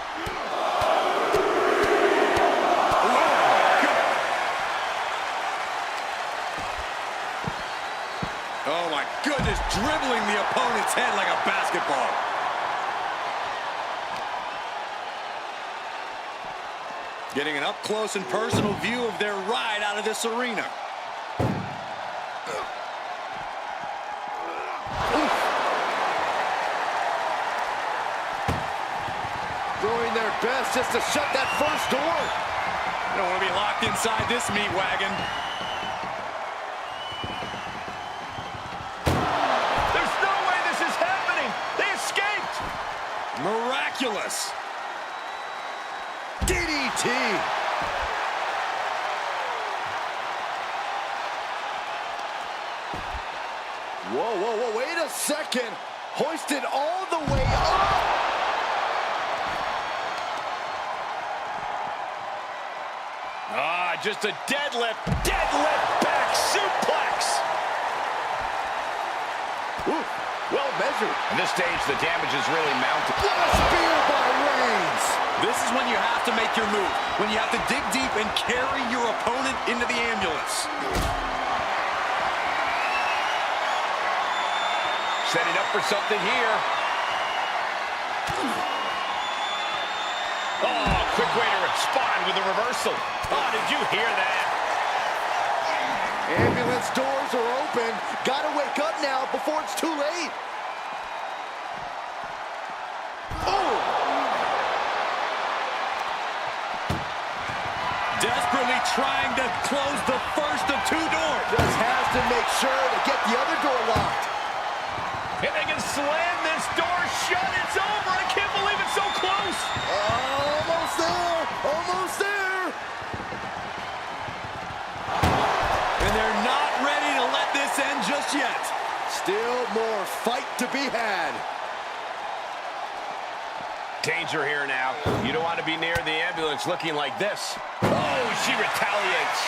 Oh my goodness, dribbling the opponent's head like a basketball. Getting an up-close and personal view of their ride out of this arena. Doing their best just to shut that first door. Don't want to be locked inside this meat wagon. There's no way this is happening. They escaped. Miraculous. DDT. whoa, wait a second. Hoisted all the way up. Just a deadlift back suplex. Ooh, well measured. At this stage, the damage is really mounted. What a spear by Reigns. This is when you have to make your move, when you have to dig deep and carry your opponent into the ambulance. Setting up for something here. Oh, quick way to respond with a reversal. Oh, did you hear that? Ambulance doors are open. Gotta wake up now before it's too late. Oh! Desperately trying to close the first of two doors. Just has to make sure to get the other door locked. If they can slam this door shut, it's over. I can't believe it's so close. Almost there. Almost there. And they're not ready to let this end just yet. Still more fight to be had. Danger here now. You don't want to be near the ambulance looking like this. Oh, she retaliates.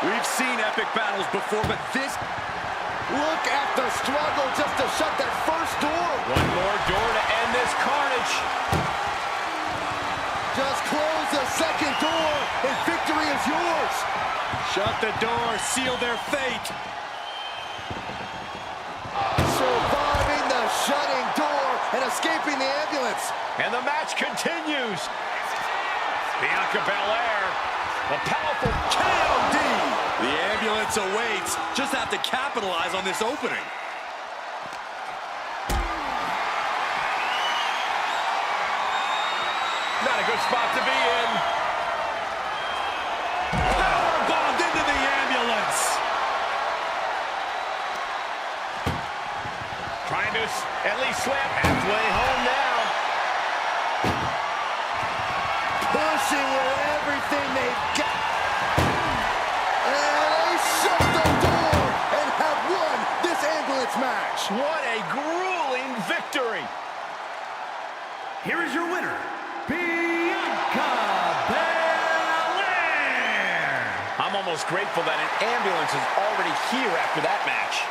We've seen epic battles before, but this... Look at the struggle just to shut that first door. One more door to end this carnage. Just close the second door and victory is yours. Shut the door, seal their fate. Surviving the shutting door and escaping the ambulance. And the match continues. Bianca Belair, a powerful KOD. The ambulance awaits. Just have to capitalize on this opening. Not a good spot to be in. Powerbombed into the ambulance. Trying to at least slam halfway home now. Pushing with everything they've got. And they shut the door and have won this ambulance match. What a grueling victory. Here is your winner, Bianca Belair. I'm almost grateful that an ambulance is already here after that match.